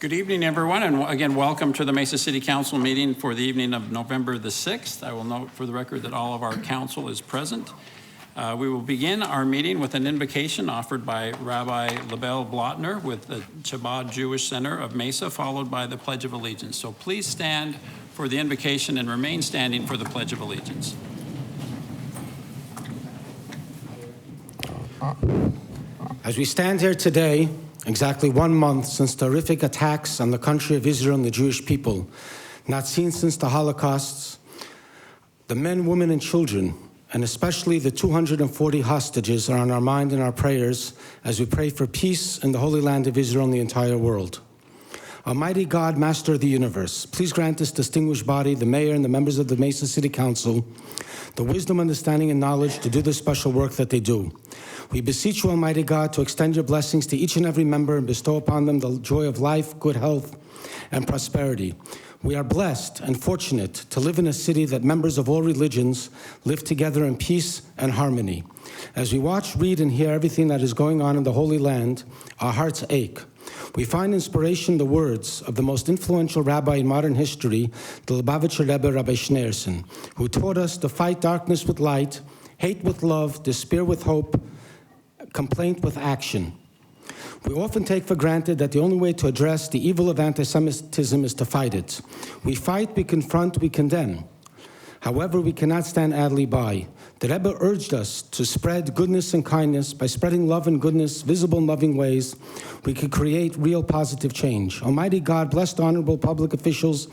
Good evening, everyone, and again, welcome to the Mesa City Council meeting for the evening of November the 6th. I will note for the record that all of our council is present. We will begin our meeting with an invocation offered by Rabbi Lebel Blotner with the Chabad Jewish Center of Mesa, followed by the Pledge of Allegiance. So please stand for the invocation and remain standing for the Pledge of Allegiance. As we stand here today, exactly 1 month since the horrific attacks on the country of Israel and the Jewish people, not seen since the Holocausts, the men, women, and children, and especially the 240 hostages are on our mind and our prayers as we pray for peace in the Holy Land of Israel and the entire world. Almighty God, Master of the universe, please grant this distinguished body, the mayor and the members of the Mesa City Council, the wisdom, understanding, and knowledge to do the special work that they do. We beseech you, Almighty God, to extend your blessings to each and every member and bestow upon them the joy of life, good health, and prosperity. We are blessed and fortunate to live in a city that members of all religions live together in peace and harmony. As we watch, read, and hear everything that is going on in the Holy Land, our hearts ache. We find inspiration in the words of the most influential rabbi in modern history, the Lubavitcher Rebbe, Rabbi Schneerson, who taught us to fight darkness with light, hate with love, despair with hope, complaint with action. We often take for granted that the only way to address the evil of anti-Semitism is to fight it. We fight, we confront, we condemn. However, we cannot stand idly by. The Rebbe urged us to spread goodness and kindness. By spreading love and goodness, visible and loving ways, we could create real positive change. Almighty God, bless the honorable public officials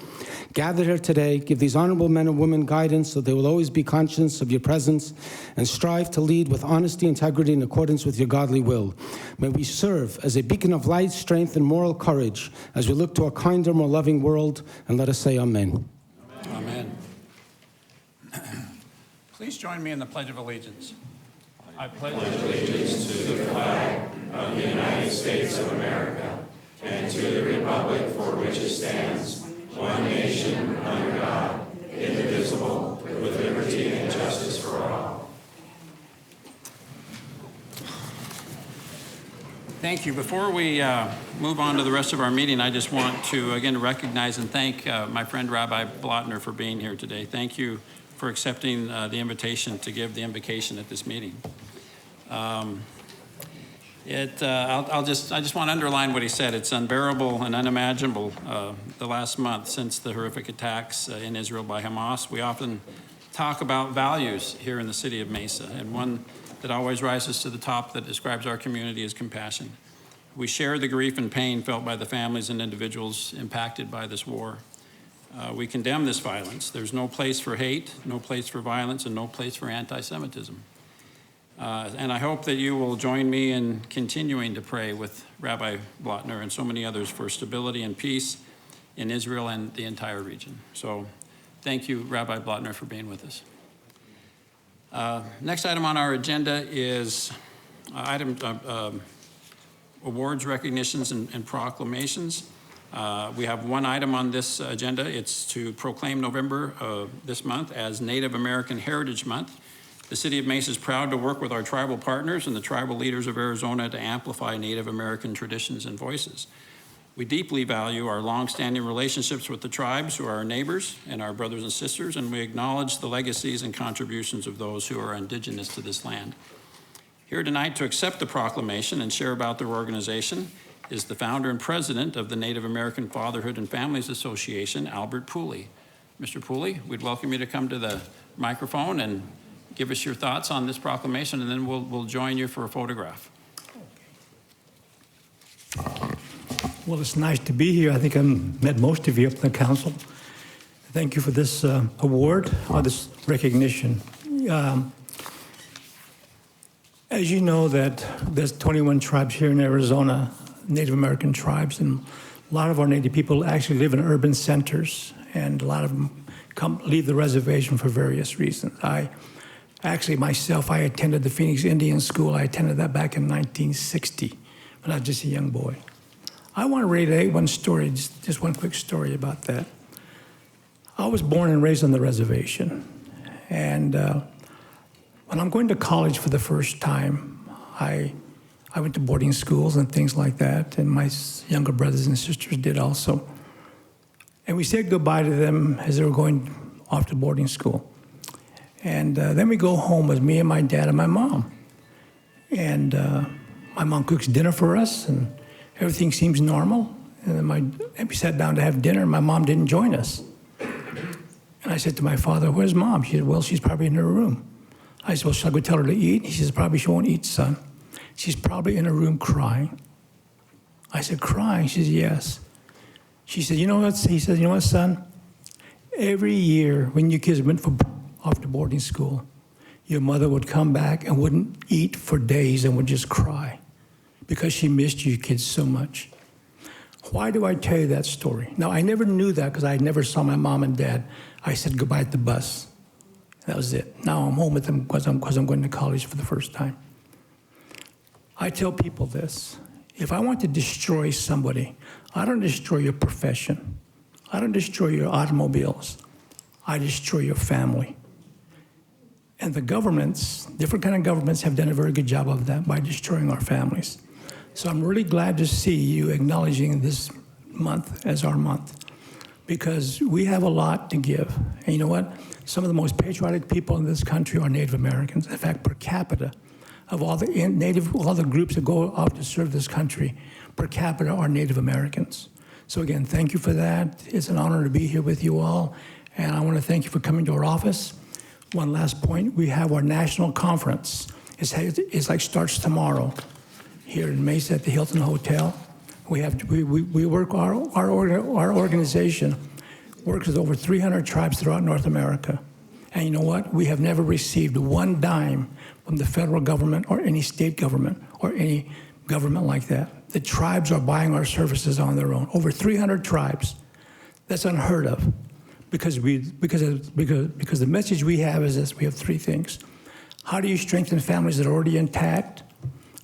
gathered here today. Give these honorable men and women guidance so they will always be conscious of your presence and strive to lead with honesty, integrity, in accordance with your godly will. May we serve as a beacon of light, strength, and moral courage as we look to a kinder, more loving world. And let us say amen. Amen. Please join me in the Pledge of Allegiance. I pledge allegiance to the flag of the United States of America and to the republic for which it stands, one nation, under God, indivisible, with liberty and justice for all. Thank you. Before we move on to the rest of our meeting, I just want to again recognize and thank my friend Rabbi Blotner for being here today. Thank you for accepting the invitation to give the invocation at this meeting. I just want to underline what he said. It's unbearable and unimaginable the last month since the horrific attacks in Israel by Hamas. We often talk about values here in the city of Mesa, and one that always rises to the top that describes our community is compassion. We share the grief and pain felt by the families and individuals impacted by this war. We condemn this violence. There's no place for hate, no place for violence, and no place for anti-Semitism. And I hope that you will join me in continuing to pray with Rabbi Blotner and so many others for stability and peace in Israel and the entire region. So thank you, Rabbi Blotner, for being with us. Next item on our agenda is awards, recognitions, and proclamations. We have one item on this agenda. It's to proclaim November this month as Native American Heritage Month. The City of Mesa is proud to work with our tribal partners and the tribal leaders of Arizona to amplify Native American traditions and voices. We deeply value our longstanding relationships with the tribes who are our neighbors and our brothers and sisters, and we acknowledge the legacies and contributions of those who are indigenous to this land. Here tonight to accept the proclamation and share about their organization is the founder and president of the Native American Fatherhood and Families Association, Albert Pooley. Mr. Pooley, we'd welcome you to come to the microphone and give us your thoughts on this proclamation, and then we'll join you for a photograph. Well, it's nice to be here. I think I've met most of you up in the council. Thank you for this award, or this recognition. As you know, that there's 21 tribes here in Arizona, Native American tribes, and a lot of our Native people actually live in urban centers, and a lot of them leave the reservation for various reasons. Myself, I attended the Phoenix Indian School. I attended that back in 1960 when I was just a young boy. I want to relate one story, just one quick story about that. I was born and raised on the reservation, and when I'm going to college for the first time, I I went to boarding schools and things like that, and my younger brothers and sisters did also. And we said goodbye to them as they were going off to boarding school. And then we go home as me and my dad and my mom. And my mom cooks dinner for us, and everything seems normal. And then and we sat down to have dinner, and my mom didn't join us. And I said to my father, "Where's Mom?" She said, "Well, she's probably in her room." I said, "Well, shall I go tell her to eat?" He says, "Probably she won't eat, son. She's probably in her room crying." I said, "Crying?" She says, "Yes." She said, "You know what?" He said, "You know what, son? Every year when you kids went off to boarding school, your mother would come back and wouldn't eat for days and would just cry because she missed you kids so much." Why do I tell you that story? Now, I never knew that because I never saw my mom and dad. I said goodbye at the bus. That was it. Now I'm home with them because I'm going to college for the first time. I tell people this. If I want to destroy somebody, I don't destroy your profession. I don't destroy your automobiles. I destroy your family. And the governments, different kind of governments, have done a very good job of that by destroying our families. So I'm really glad to see you acknowledging this month as our month, because we have a lot to give. And you know what? Some of the most patriotic people in this country are Native Americans. In fact, per capita, of all the groups that go out to serve this country, per capita are Native Americans. So again, thank you for that. It's an honor to be here with you all. And I want to thank you for coming to our office. One last point, we have our national conference. Starts tomorrow here in Mesa at the Hilton Hotel. We work, our organization works with over 300 tribes throughout North America. And you know what? We have never received one dime from the federal government or any state government or any government like that. The tribes are buying our services on their own. Over 300 tribes. That's unheard of. Because the message we have is this: we have three things. How do you strengthen families that are already intact?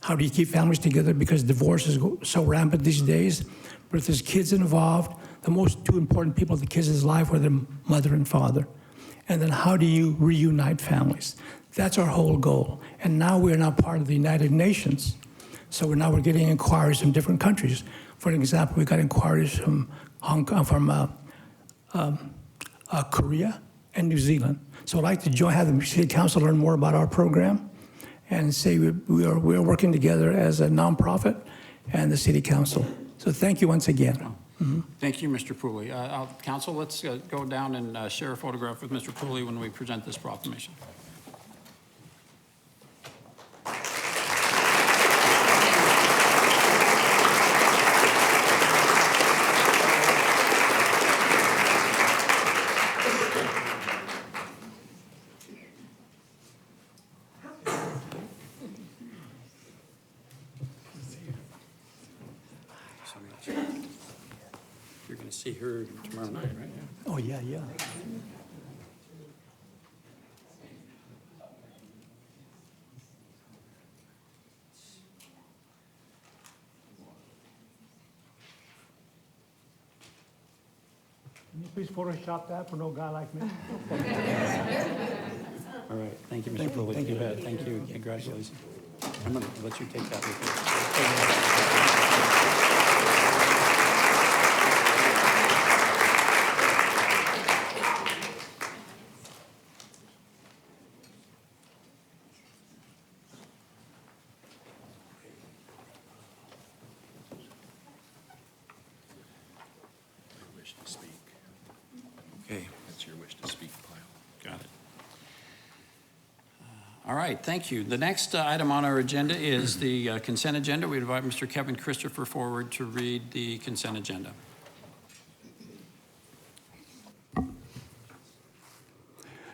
How do you keep families together? Because divorce is so rampant these days. But if there's kids involved, the most two important people in the kids' life are their mother and father. And then how do you reunite families? That's our whole goal. And now we're now part of the United Nations. So we're getting inquiries from different countries. For example, we got inquiries from Hong Kong, from Korea and New Zealand. So I'd like to have the City Council learn more about our program and say we are working together as a nonprofit and the City Council. So thank you once again. Mm-hmm. Thank you, Mr. Pooley. Council, let's go down and share a photograph with Mr. Pooley when we present this proclamation. You're going to see her tomorrow night, right? Yeah. Oh, yeah, yeah. Can you please Photoshop that for no guy like me? All right. Thank you, Mr. Pooley. Thank you. Thank you. Congratulations. I'm going to let you take that with you. Okay. That's your wish to speak, Kyle. Got it. All right, thank you. The next item on our agenda is the consent agenda. We invite Mr. Kevin Christopher forward to read the consent agenda.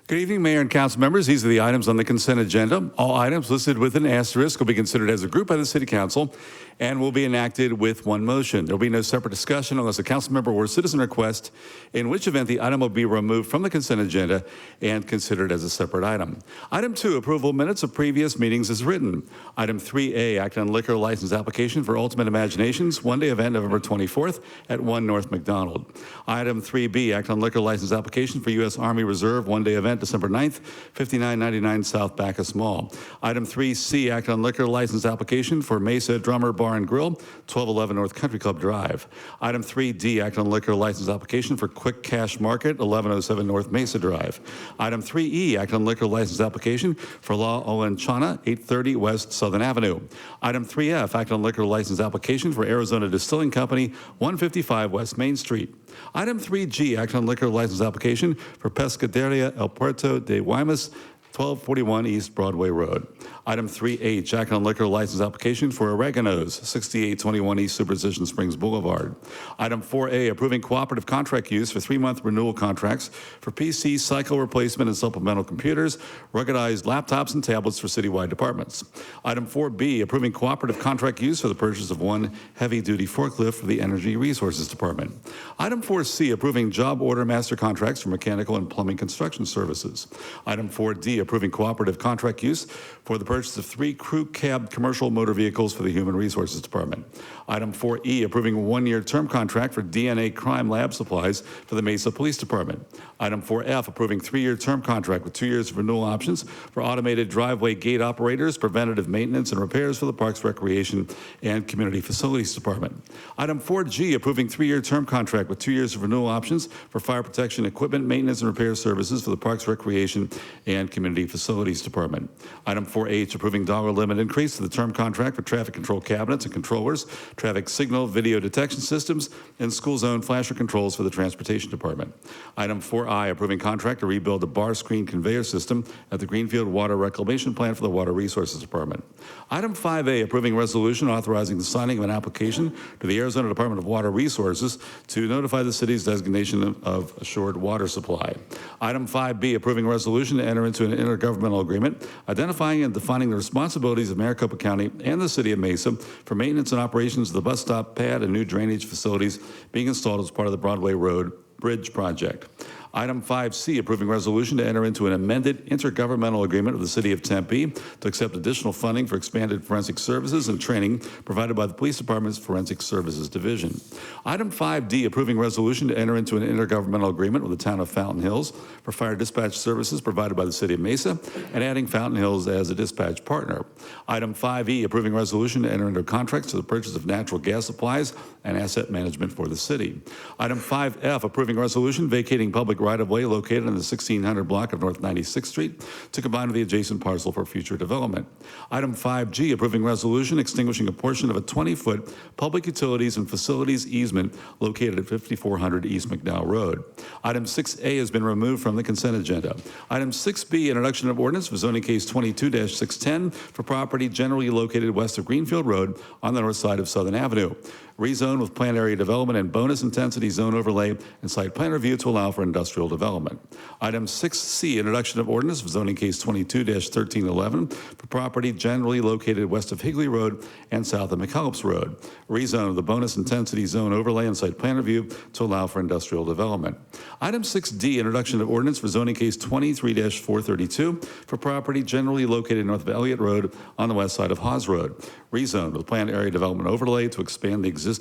Good evening, Mayor and Council members. These are the items on the consent agenda. All items listed with an asterisk will be considered as a group by the City Council and will be enacted with one motion. There will be no separate discussion unless a council member or citizen requests, in which event the item will be removed from the consent agenda and considered as a separate item. Item 2, approval of minutes of previous meetings is written. Item 3A, act on liquor license application for Ultimate Imaginations, one-day event November 24th at 1 North McDonald. Item 3B, act on liquor license application for U.S. Army Reserve, one-day event December 9th, 5999 South Bacchus Mall. Item 3C, act on liquor license application for Mesa Drummer Bar and Grill, 1211 North Country Club Drive. Item 3D, act on liquor license application for Quick Cash Market, 1107 North Mesa Drive. Item 3E, act on liquor license application for La Olenchana, 830 West Southern Avenue. Item 3F, act on liquor license application for Arizona Distilling Company, 155 West Main Street. Item 3G, act on liquor license application for Pescaderia El Puerto de Guaymas, 1241 East Broadway Road. Item 3H, act on liquor license application for Oregano's, 6821 East Superstition Springs Boulevard. Item 4A, approving cooperative contract use for 3-month renewal contracts for PC, cycle replacement, and supplemental computers, ruggedized laptops, and tablets for citywide departments. Item 4B, approving cooperative contract use for the purchase of 1 heavy-duty forklift for the Energy Resources Department. Item 4C, approving job order master contracts for mechanical and plumbing construction services. Item 4D, approving cooperative contract use for the purchase of 3 crew cab commercial motor vehicles for the Human Resources Department. Item 4E, approving a 1-year term contract for DNA crime lab supplies for the Mesa Police Department. Item 4F, approving 3-year term contract with 2 years of renewal options for automated driveway gate operators, preventative maintenance, and repairs for the Parks, Recreation, and Community Facilities Department. Item 4G, approving 3-year term contract with 2 years of renewal options for fire protection equipment, maintenance, and repair services for the Parks, Recreation, and Community Facilities Department. Item 4H, approving dollar limit increase to the term contract for traffic control cabinets and controllers, traffic signal video detection systems, and school zone flasher controls for the Transportation Department. Item 4I, approving contract to rebuild the bar screen conveyor system at the Greenfield Water Reclamation Plant for the Water Resources Department. Item 5A, approving resolution authorizing the signing of an application to the Arizona Department of Water Resources to notify the city's designation of assured water supply. Item 5B, approving resolution to enter into an intergovernmental agreement identifying and defining the responsibilities of Maricopa County and the City of Mesa for maintenance and operations of the bus stop pad and new drainage facilities being installed as part of the Broadway Road Bridge project. Item 5C, approving resolution to enter into an amended intergovernmental agreement with the City of Tempe to accept additional funding for expanded forensic services and training provided by the Police Department's Forensic Services Division. Item 5D, approving resolution to enter into an intergovernmental agreement with the Town of Fountain Hills for fire dispatch services provided by the City of Mesa and adding Fountain Hills as a dispatch partner. Item 5E, approving resolution to enter into contracts for the purchase of natural gas supplies and asset management for the city. Item 5F, approving resolution vacating public right-of-way located in the 1600 block of North 96th Street to combine with the adjacent parcel for future development. Item 5G, approving resolution extinguishing a portion of a 20-foot public utilities and facilities easement located at 5400 East McDowell Road. Item 6A has been removed from the consent agenda. Item 6B, introduction of ordinance for zoning case 22-610 for property generally located west of Greenfield Road on the north side of Southern Avenue. Rezone with planned area development and bonus intensity zone overlay and site plan review to allow for industrial development. Item 6C, introduction of ordinance for zoning case 22-1311 for property generally located west of Higley Road and south of McKellips Road. Rezone of the bonus intensity zone overlay and site plan review to allow for industrial development. Item 6D, introduction of ordinance for zoning case 23-432 for property generally located north of Elliott Road on the west side of Hawes Road. Rezone with planned area development overlay to expand the existing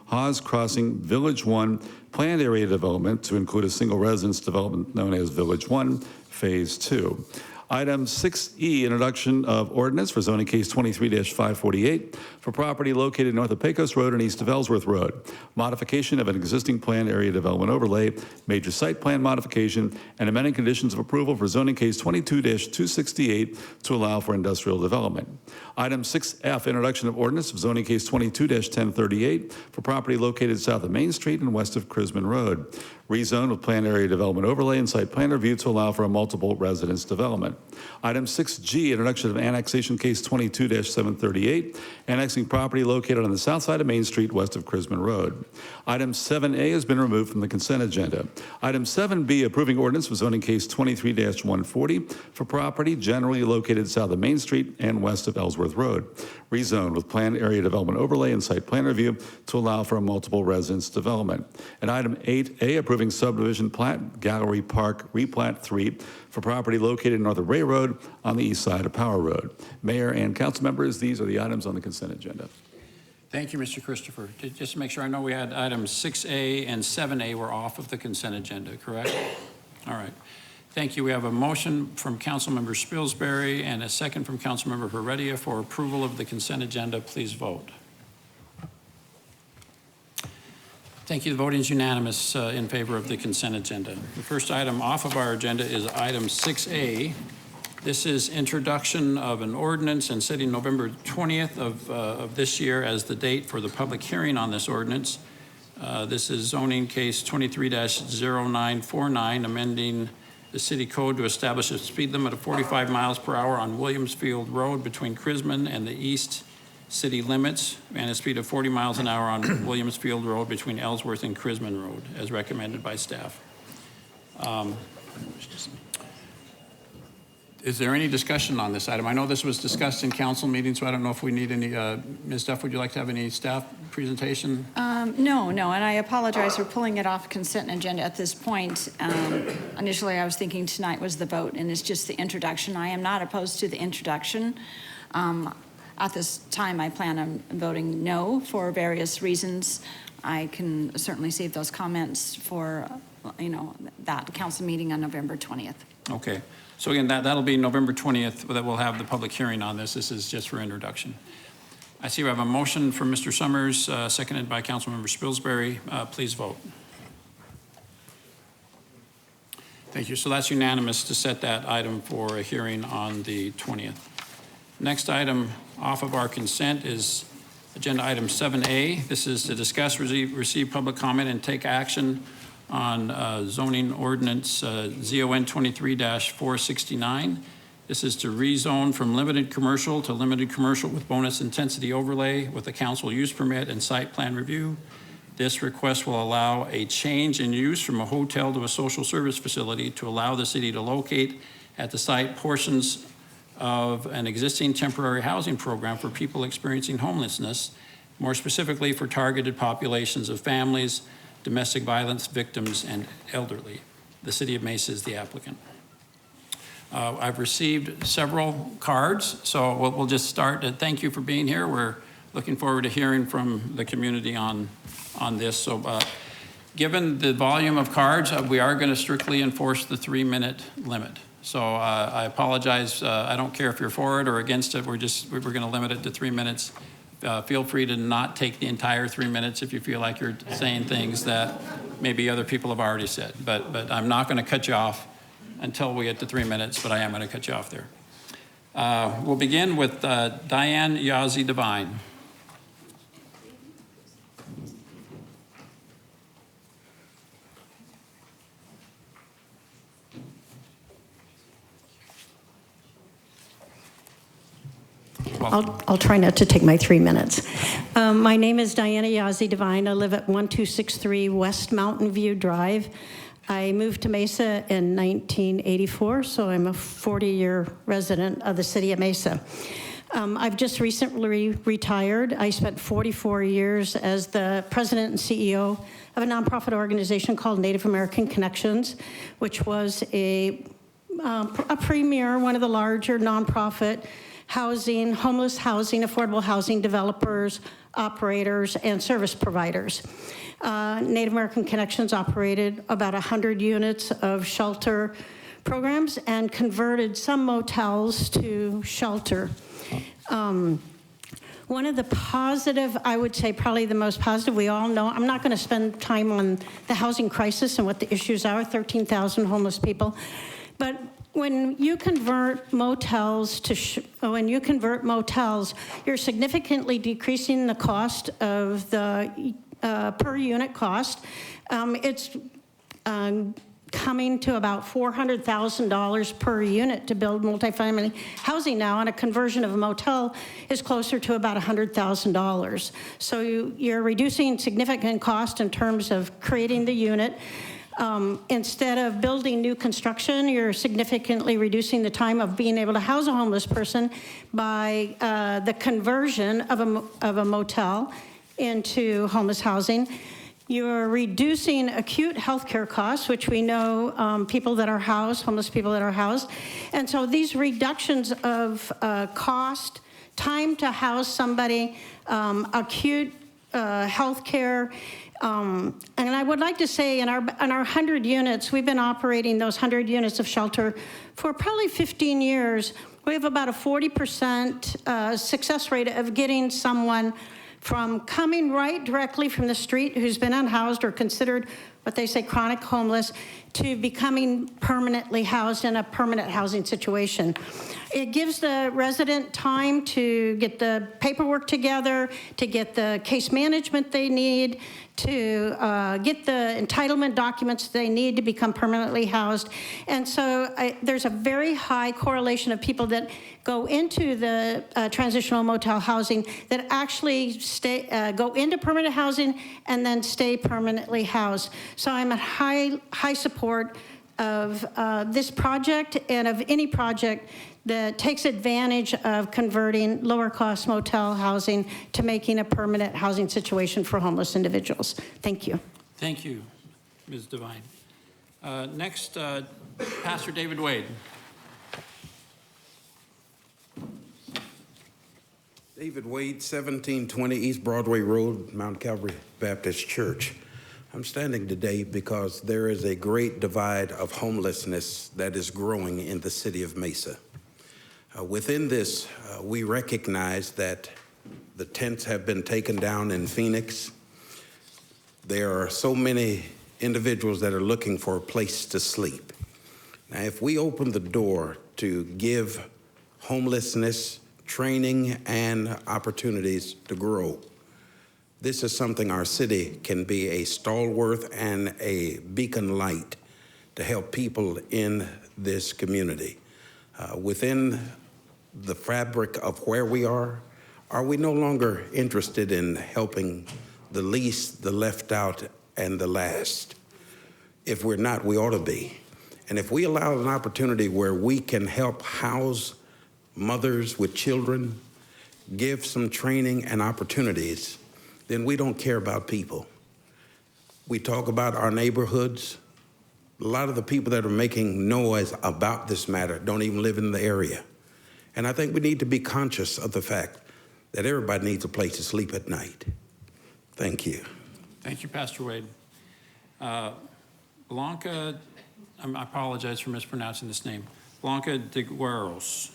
Hawes Crossing Village 1 planned area development to include a single residence development known as Village 1, Phase 2. Item 6E, introduction of ordinance for zoning case 23-548 for property located north of Pecos Road and east of Ellsworth Road. Modification of an existing planned area development overlay, major site plan modification, and amending conditions of approval for zoning case 22-268 to allow for industrial development. Item 6F, introduction of ordinance of zoning case 22-1038 for property located south of Main Street and west of Crisman Road. Rezone with planned area development overlay and site plan review to allow for a multiple residence development. Item 6G, introduction of annexation case 22-738, annexing property located on the south side of Main Street west of Crisman Road. Item 7A has been removed from the consent agenda. Item 7B, approving ordinance for zoning case 23-140 for property generally located south of Main Street and west of Ellsworth Road. Rezone with planned area development overlay and site plan review to allow for a multiple residence development. And item 8A, approving subdivision plat, Gallery Park replat 3 for property located north of Ray Road on the east side of Power Road. Mayor and council members, these are the items on the consent agenda. Thank you, Mr. Christopher. Just to make sure, I know we had items 6A and 7A were off of the consent agenda, correct? All right. Thank you. We have a motion from Councilmember Spilsbury and a second from Councilmember Heredia for approval of the consent agenda. Please vote. Thank you. The voting is unanimous in favor of the consent agenda. The first item off of our agenda is item 6A. This is introduction of an ordinance and setting November 20th of this year as the date for the public hearing on this ordinance. This is zoning case 23-0949, amending the city code to establish a speed limit of 45 miles per hour on Williamsfield Road between Crisman and the east city limits, and a speed of 40 miles an hour on Williamsfield Road between Ellsworth and Crisman Road, as recommended by staff. Is there any discussion on this item? I know this was discussed in council meeting, so I don't know if we need any, Ms. Duff, would you like to have any staff presentation? No, and I apologize for pulling it off consent agenda at this point. Initially, I was thinking tonight was the vote, and it's just the introduction. I am not opposed to the introduction. At this time, I plan on voting no for various reasons. I can certainly save those comments for, that council meeting on November 20th. Okay. So again, that'll be November 20th that we'll have the public hearing on this. This is just for introduction. I see we have a motion from Mr. Summers, seconded by Councilmember Spilsbury. Please vote. Thank you. So that's unanimous to set that item for a hearing on the 20th. Next item off of our consent is agenda item 7A. This is to discuss, receive public comment, and take action on zoning ordinance ZON 23-469. This is to rezone from limited commercial to limited commercial with bonus intensity overlay with a council use permit and site plan review. This request will allow a change in use from a hotel to a social service facility to allow the city to locate at the site portions of an existing temporary housing program for people experiencing homelessness, more specifically for targeted populations of families, domestic violence victims, and elderly. The City of Mesa is the applicant. I've received several cards, so we'll just start. Thank you for being here. We're looking forward to hearing from the community on this. So given the volume of cards, we are going to strictly enforce the 3-minute limit. So I apologize. I don't care if you're for it or against it. We're going to limit it to 3 minutes. Feel free to not take the entire 3 minutes if you feel like you're saying things that maybe other people have already said. But I'm not going to cut you off until we get to 3 minutes, but I am going to cut you off there. We'll begin with Diane Yazzie Devine. I'll try not to take my 3 minutes. My name is Diana Yazzie Devine. I live at 1263 West Mountain View Drive. I moved to Mesa in 1984, so I'm a 40-year resident of the city of Mesa. I've just recently retired. I spent 44 years as the president and CEO of a nonprofit organization called Native American Connections, which was a premier, one of the larger nonprofit housing, homeless housing, affordable housing developers, operators, and service providers. Native American Connections operated about 100 units of shelter programs and converted some motels to shelter. One of the positive, I would say probably the most positive, we all know, I'm not going to spend time on the housing crisis and what the issues are, 13,000 homeless people, but when you convert motels you're significantly decreasing the cost of the per unit cost. It's coming to about $400,000 per unit to build multifamily housing now, and a conversion of a motel is closer to about $100,000. So you're reducing significant cost in terms of creating the unit. Instead of building new construction, you're significantly reducing the time of being able to house a homeless person by the conversion of a motel into homeless housing. You're reducing acute healthcare costs, which we know people that are housed, homeless people that are housed. And so these reductions of cost, time to house somebody, acute healthcare. And I would like to say in our 100 units, we've been operating those 100 units of shelter for probably 15 years. We have about a 40% success rate of getting someone from coming right directly from the street who's been unhoused or considered what they say chronic homeless to becoming permanently housed in a permanent housing situation. It gives the resident time to get the paperwork together, to get the case management they need, to get the entitlement documents they need to become permanently housed. And so there's a very high correlation of people that go into the transitional motel housing that actually go into permanent housing and then stay permanently housed. So I'm at high support of this project and of any project that takes advantage of converting lower cost motel housing to making a permanent housing situation for homeless individuals. Thank you. Thank you, Ms. Devine. Next, Pastor David Wade. David Wade, 1720 East Broadway Road, Mount Calvary Baptist Church. I'm standing today because there is a great divide of homelessness that is growing in the city of Mesa. Within this, we recognize that the tents have been taken down in Phoenix. There are so many individuals that are looking for a place to sleep. Now, if we open the door to give homelessness training and opportunities to grow, this is something our city can be a stalwart and a beacon light to help people in this community. Within the fabric of where we are we no longer interested in helping the least, the left out, and the last? If we're not, we ought to be. And if we allow an opportunity where we can help house mothers with children, give some training and opportunities, then we don't care about people. We talk about our neighborhoods. A lot of the people that are making noise about this matter don't even live in the area. And I think we need to be conscious of the fact that everybody needs a place to sleep at night. Thank you. Thank you, Pastor Wade. Blanca, I apologize for mispronouncing this name. Blanca de Gueros.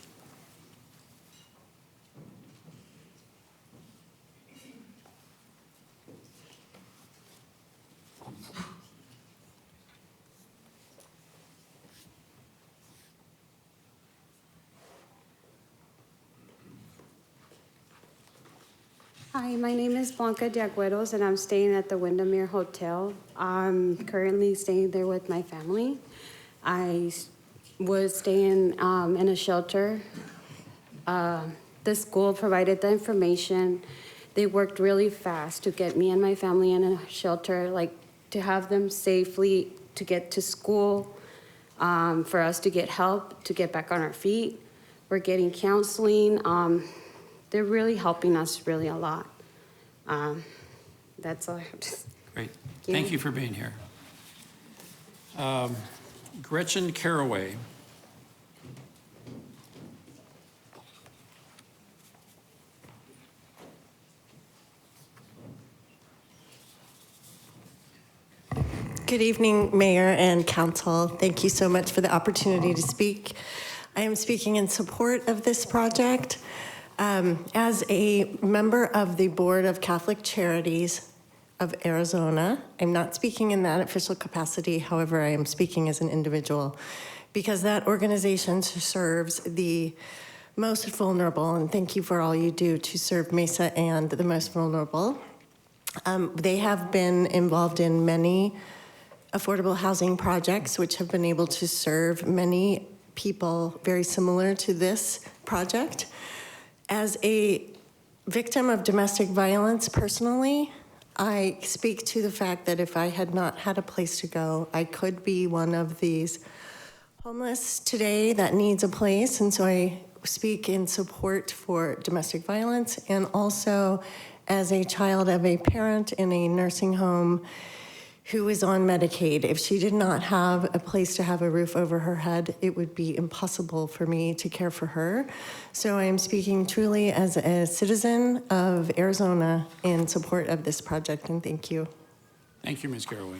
Hi, my name is Blanca de Agüeros, and I'm staying at the Windermere Hotel. I'm currently staying there with my family. I was staying in a shelter. The school provided the information. They worked really fast to get me and my family in a shelter, like to have them safely to get to school, for us to get help, to get back on our feet. We're getting counseling. They're really helping us really a lot. That's all I have to say. Great. Thank you for being here. Gretchen Caraway. Good evening, Mayor and Council. Thank you so much for the opportunity to speak. I am speaking in support of this project. As a member of the Board of Catholic Charities of Arizona, I'm not speaking in that official capacity. However, I am speaking as an individual because that organization serves the most vulnerable, and thank you for all you do to serve Mesa and the most vulnerable. They have been involved in many affordable housing projects, which have been able to serve many people very similar to this project. As a victim of domestic violence personally, I speak to the fact that if I had not had a place to go, I could be one of these homeless today that needs a place. And so I speak in support for domestic violence, and also as a child of a parent in a nursing home who is on Medicaid. If she did not have a place to have a roof over her head, it would be impossible for me to care for her. So I am speaking truly as a citizen of Arizona in support of this project, and thank you. Thank you, Ms. Garraway.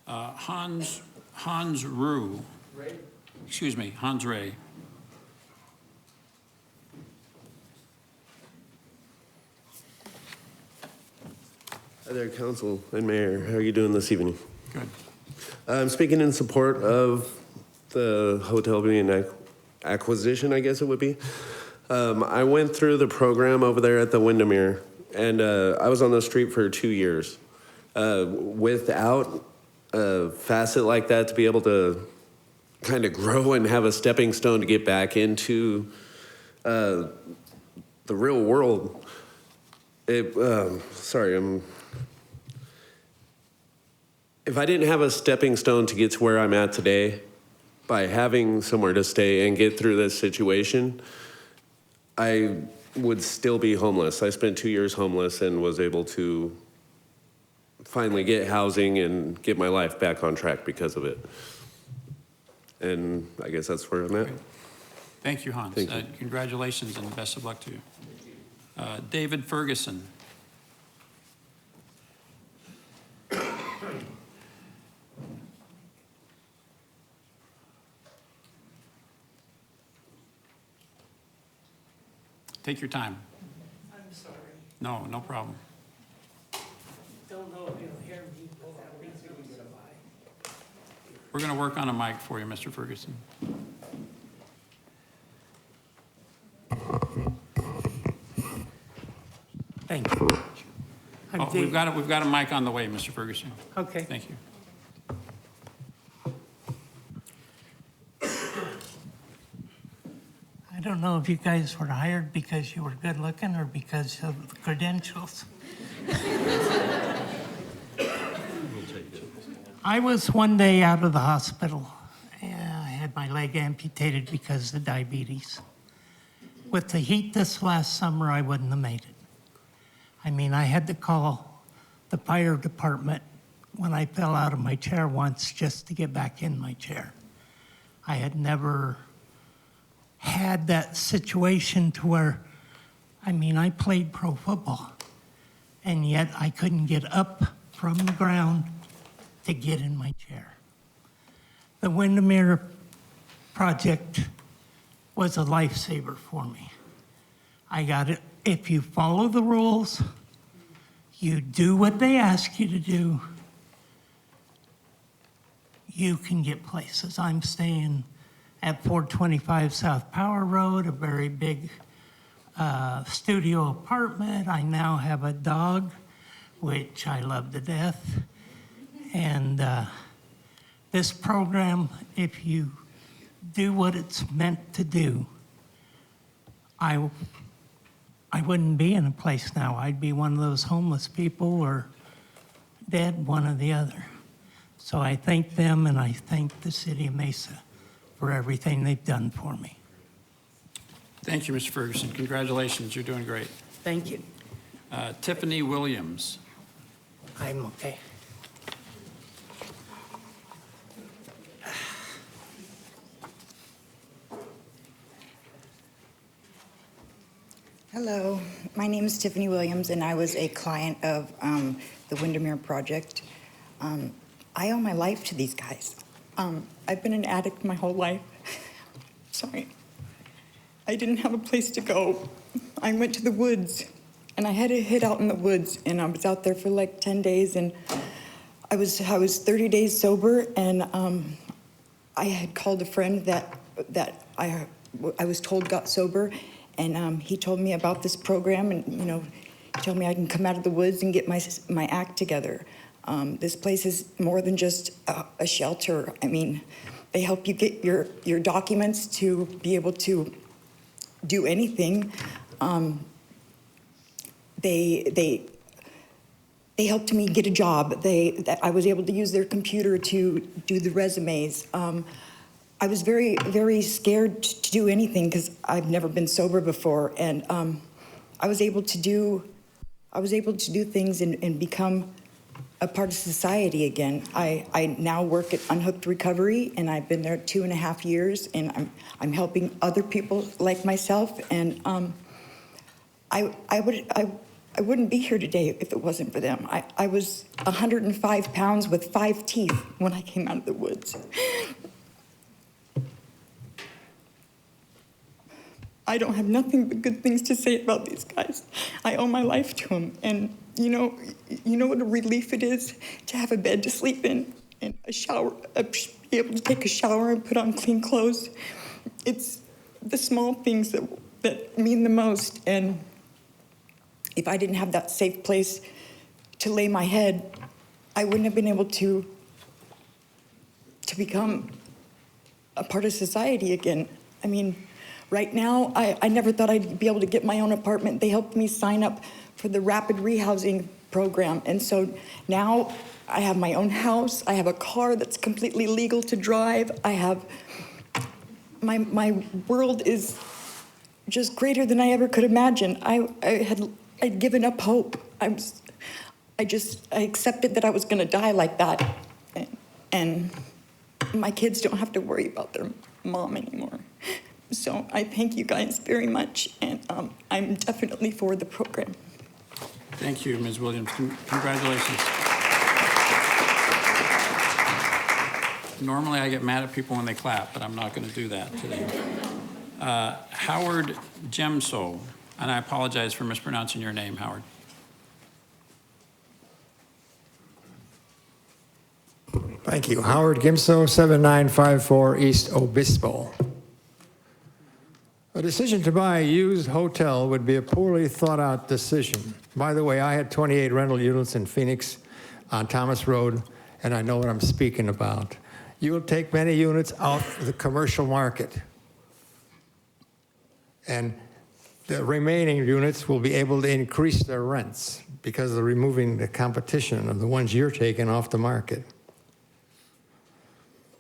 Hans Rue. Excuse me, Hans Ray. Hi there, Council and Mayor. How are you doing this evening? Good. I'm speaking in support of the hotel being acquisition, I guess it would be. I went through the program over there at the Windermere, and I was on the street for 2 years. Without a facet like that to be able to kind of grow and have a stepping stone to get back into the real world, if I didn't have a stepping stone to get to where I'm at today, by having somewhere to stay and get through this situation, I would still be homeless. I spent 2 years homeless and was able to finally get housing and get my life back on track because of it. And I guess that's where I'm at. Thank you, Hans. Thank you. Congratulations and best of luck to you. David Ferguson. Take your time. I'm sorry. No, no problem. Don't know if you'll hear me pull that reason by. We're going to work on a mic for you, Mr. Ferguson. Thank you. I'm Oh, we've got a mic on the way, Mr. Ferguson. Okay. Thank you. I don't know if you guys were hired because you were good looking or because of the credentials. I was one day out of the hospital. I had my leg amputated because of diabetes. With the heat this last summer, I wouldn't have made it. I mean, I had to call the fire department when I fell out of my chair once just to get back in my chair. I had never had that situation to where, I mean, I played pro football, and yet I couldn't get up from the ground to get in my chair. The Windermere project was a lifesaver for me. I got it. If you follow the rules, you do what they ask you to do, you can get places. I'm staying at 425 South Power Road, a very big studio apartment. I now have a dog, which I love to death. And this program, if you do what it's meant to do, I wouldn't be in a place now. I'd be one of those homeless people or dead, one or the other. So I thank them and I thank the city of Mesa for everything they've done for me. Thank you, Mr. Ferguson. Congratulations. You're doing great. Thank you. Tiffany Williams. I'm okay. Hello, my name is Tiffany Williams, and I was a client of the Windermere Project. I owe my life to these guys. I've been an addict my whole life. Sorry. I didn't have a place to go. I went to the woods, and I had to hid out in the woods, and I was out there for like 10 days, and I was 30 days sober, and I had called a friend that I was told got sober, and he told me about this program, and he told me I can come out of the woods and get my act together. This place is more than just a shelter. I mean, they help you get your documents to be able to do anything. They helped me get a job. I was able to use their computer to do the resumes. I was very, very scared to do anything because I've never been sober before, and I was able to do things and become a part of society again. I now work at Unhooked Recovery, and I've been there 2.5 years, and I'm helping other people like myself. And I wouldn't be here today if it wasn't for them. I was 105 pounds with 5 teeth when I came out of the woods. I don't have nothing but good things to say about these guys. I owe my life to them. And you know what a relief it is to have a bed to sleep in and a shower, be able to take a shower and put on clean clothes. It's the small things that mean the most. And if I didn't have that safe place to lay my head, I wouldn't have been able to become a part of society again. I mean, right now, I never thought I'd be able to get my own apartment. They helped me sign up for the rapid rehousing program. And so now I have my own house. I have a car that's completely legal to drive. I have, my world is just greater than I ever could imagine. I'd given up hope. I accepted that I was gonna die like that. And my kids don't have to worry about their mom anymore. So I thank you guys very much, and I'm definitely for the program. Thank you, Ms. Williams. Congratulations. Normally, I get mad at people when they clap, but I'm not going to do that today. Howard Gemso, and I apologize for mispronouncing your name, Howard. Thank you. Howard Gimso, 7954 East Obispo. A decision to buy a used hotel would be a poorly thought out decision. By the way, I had 28 rental units in Phoenix on Thomas Road, and I know what I'm speaking about. You will take many units out of the commercial market, and the remaining units will be able to increase their rents because of removing the competition of the ones you're taking off the market.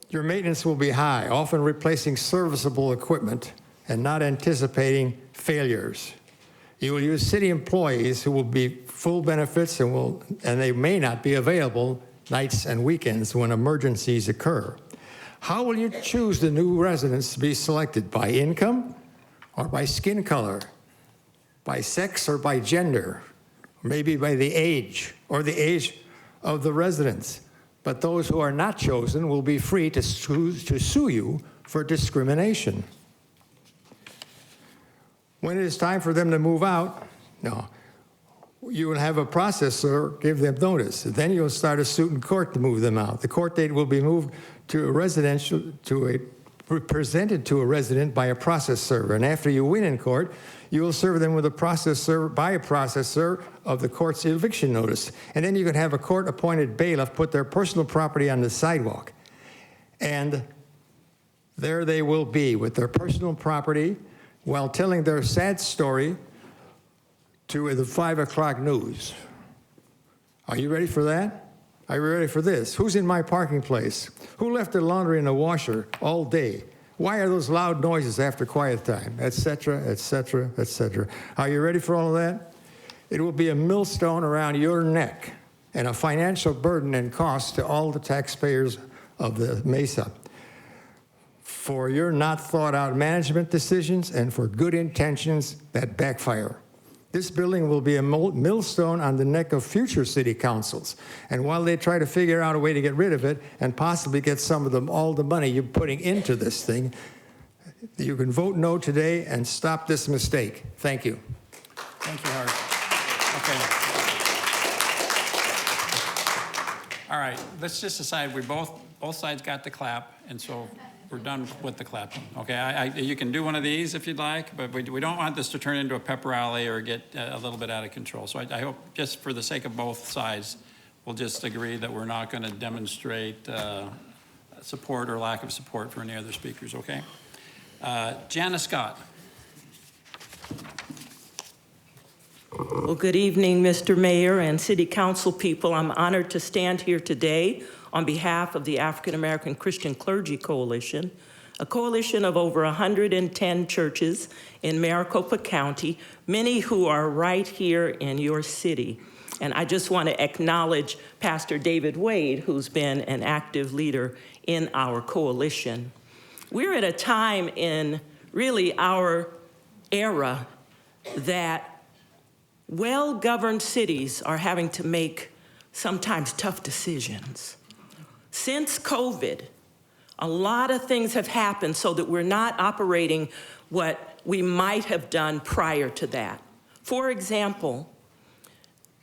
Your maintenance will be high, often replacing serviceable equipment and not anticipating failures. You will use city employees who will be full benefits and they may not be available nights and weekends when emergencies occur. How will you choose the new residents to be selected? By income or by skin color? By sex or by gender? Maybe by the age or the age of the residents. But those who are not chosen will be free to sue you for discrimination. When it is time for them to move out, no, you will have a processor give them notice. Then you'll start a suit in court to move them out. The court date will be moved to presented to a resident by a process server. And after you win in court, you will serve them with a process server by a processor of the court's eviction notice. And then you can have a court-appointed bailiff put their personal property on the sidewalk. And there they will be with their personal property while telling their sad story to the 5 o'clock news. Are you ready for that? Are you ready for this? Who's in my parking place? Who left their laundry in the washer all day? Why are those loud noises after quiet time? Et cetera, et cetera, et cetera. Are you ready for all of that? It will be a millstone around your neck and a financial burden and cost to all the taxpayers of the Mesa for your not thought out management decisions and for good intentions that backfire. This building will be a millstone on the neck of future city councils. And while they try to figure out a way to get rid of it and possibly get some of them, all the money you're putting into this thing, you can vote no today and stop this mistake. Thank you. Thank you, Howard. Okay. All right, let's just decide, both sides got the clap, and so we're done with the clapping. Okay, you can do one of these if you'd like, but we don't want this to turn into a pep rally or get a little bit out of control. So I hope, just for the sake of both sides, we'll just agree that we're not going to demonstrate support or lack of support for any other speakers, okay? Janice Scott. Well, good evening, Mr. Mayor and City Council people. I'm honored to stand here today on behalf of the African American Christian Clergy Coalition, a coalition of over 110 churches in Maricopa County, many who are right here in your city. And I just want to acknowledge Pastor David Wade, who's been an active leader in our coalition. We're at a time in really our era that well-governed cities are having to make sometimes tough decisions. Since COVID, a lot of things have happened so that we're not operating what we might have done prior to that. For example,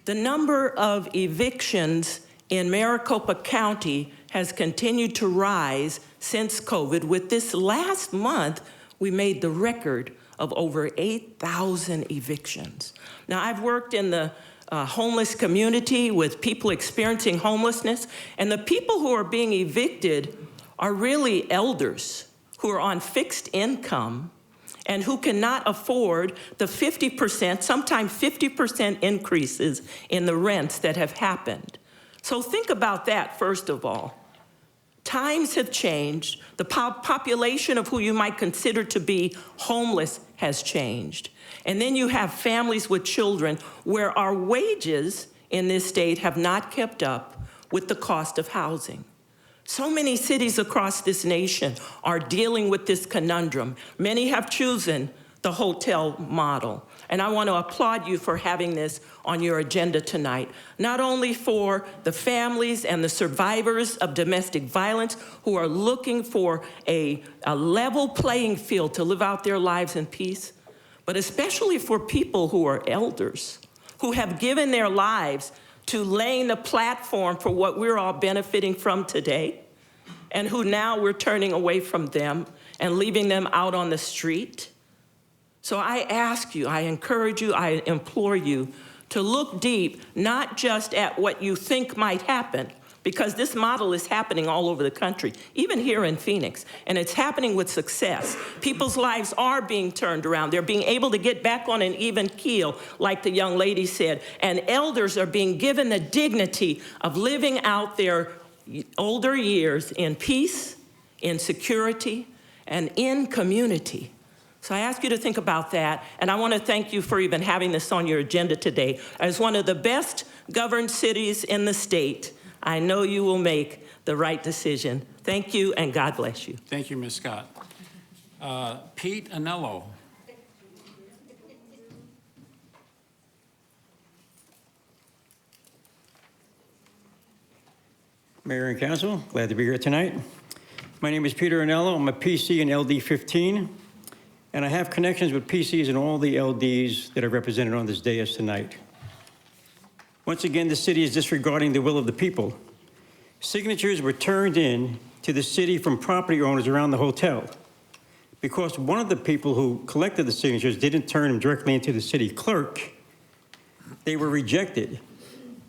the number of evictions in Maricopa County has continued to rise since COVID. With this last month, we made the record of over 8,000 evictions. Now, I've worked in the homeless community with people experiencing homelessness, and the people who are being evicted are really elders who are on fixed income and who cannot afford the 50%, sometimes 50% increases in the rents that have happened. So think about that, first of all. Times have changed. The population of who you might consider to be homeless has changed. And then you have families with children where our wages in this state have not kept up with the cost of housing. So many cities across this nation are dealing with this conundrum. Many have chosen the hotel model. And I want to applaud you for having this on your agenda tonight, not only for the families and the survivors of domestic violence who are looking for a level playing field to live out their lives in peace, but especially for people who are elders, who have given their lives to laying the platform for what we're all benefiting from today, and who now we're turning away from them and leaving them out on the street. So I ask you, I encourage you, I implore you to look deep, not just at what you think might happen, because this model is happening all over the country, even here in Phoenix, and it's happening with success. People's lives are being turned around. They're being able to get back on an even keel, like the young lady said, and elders are being given the dignity of living out their older years in peace, in security, and in community. So I ask you to think about that, and I want to thank you for even having this on your agenda today. As one of the best governed cities in the state, I know you will make the right decision. Thank you, and God bless you. Thank you, Ms. Scott. Pete Anello. Mayor and Council, glad to be here tonight. My name is Peter Anello. I'm a PC in LD 15, and I have connections with PCs and all the LDs that are represented on this dais tonight. Once again, the city is disregarding the will of the people. Signatures were turned in to the city from property owners around the hotel. Because one of the people who collected the signatures didn't turn them directly into the city clerk, they were rejected.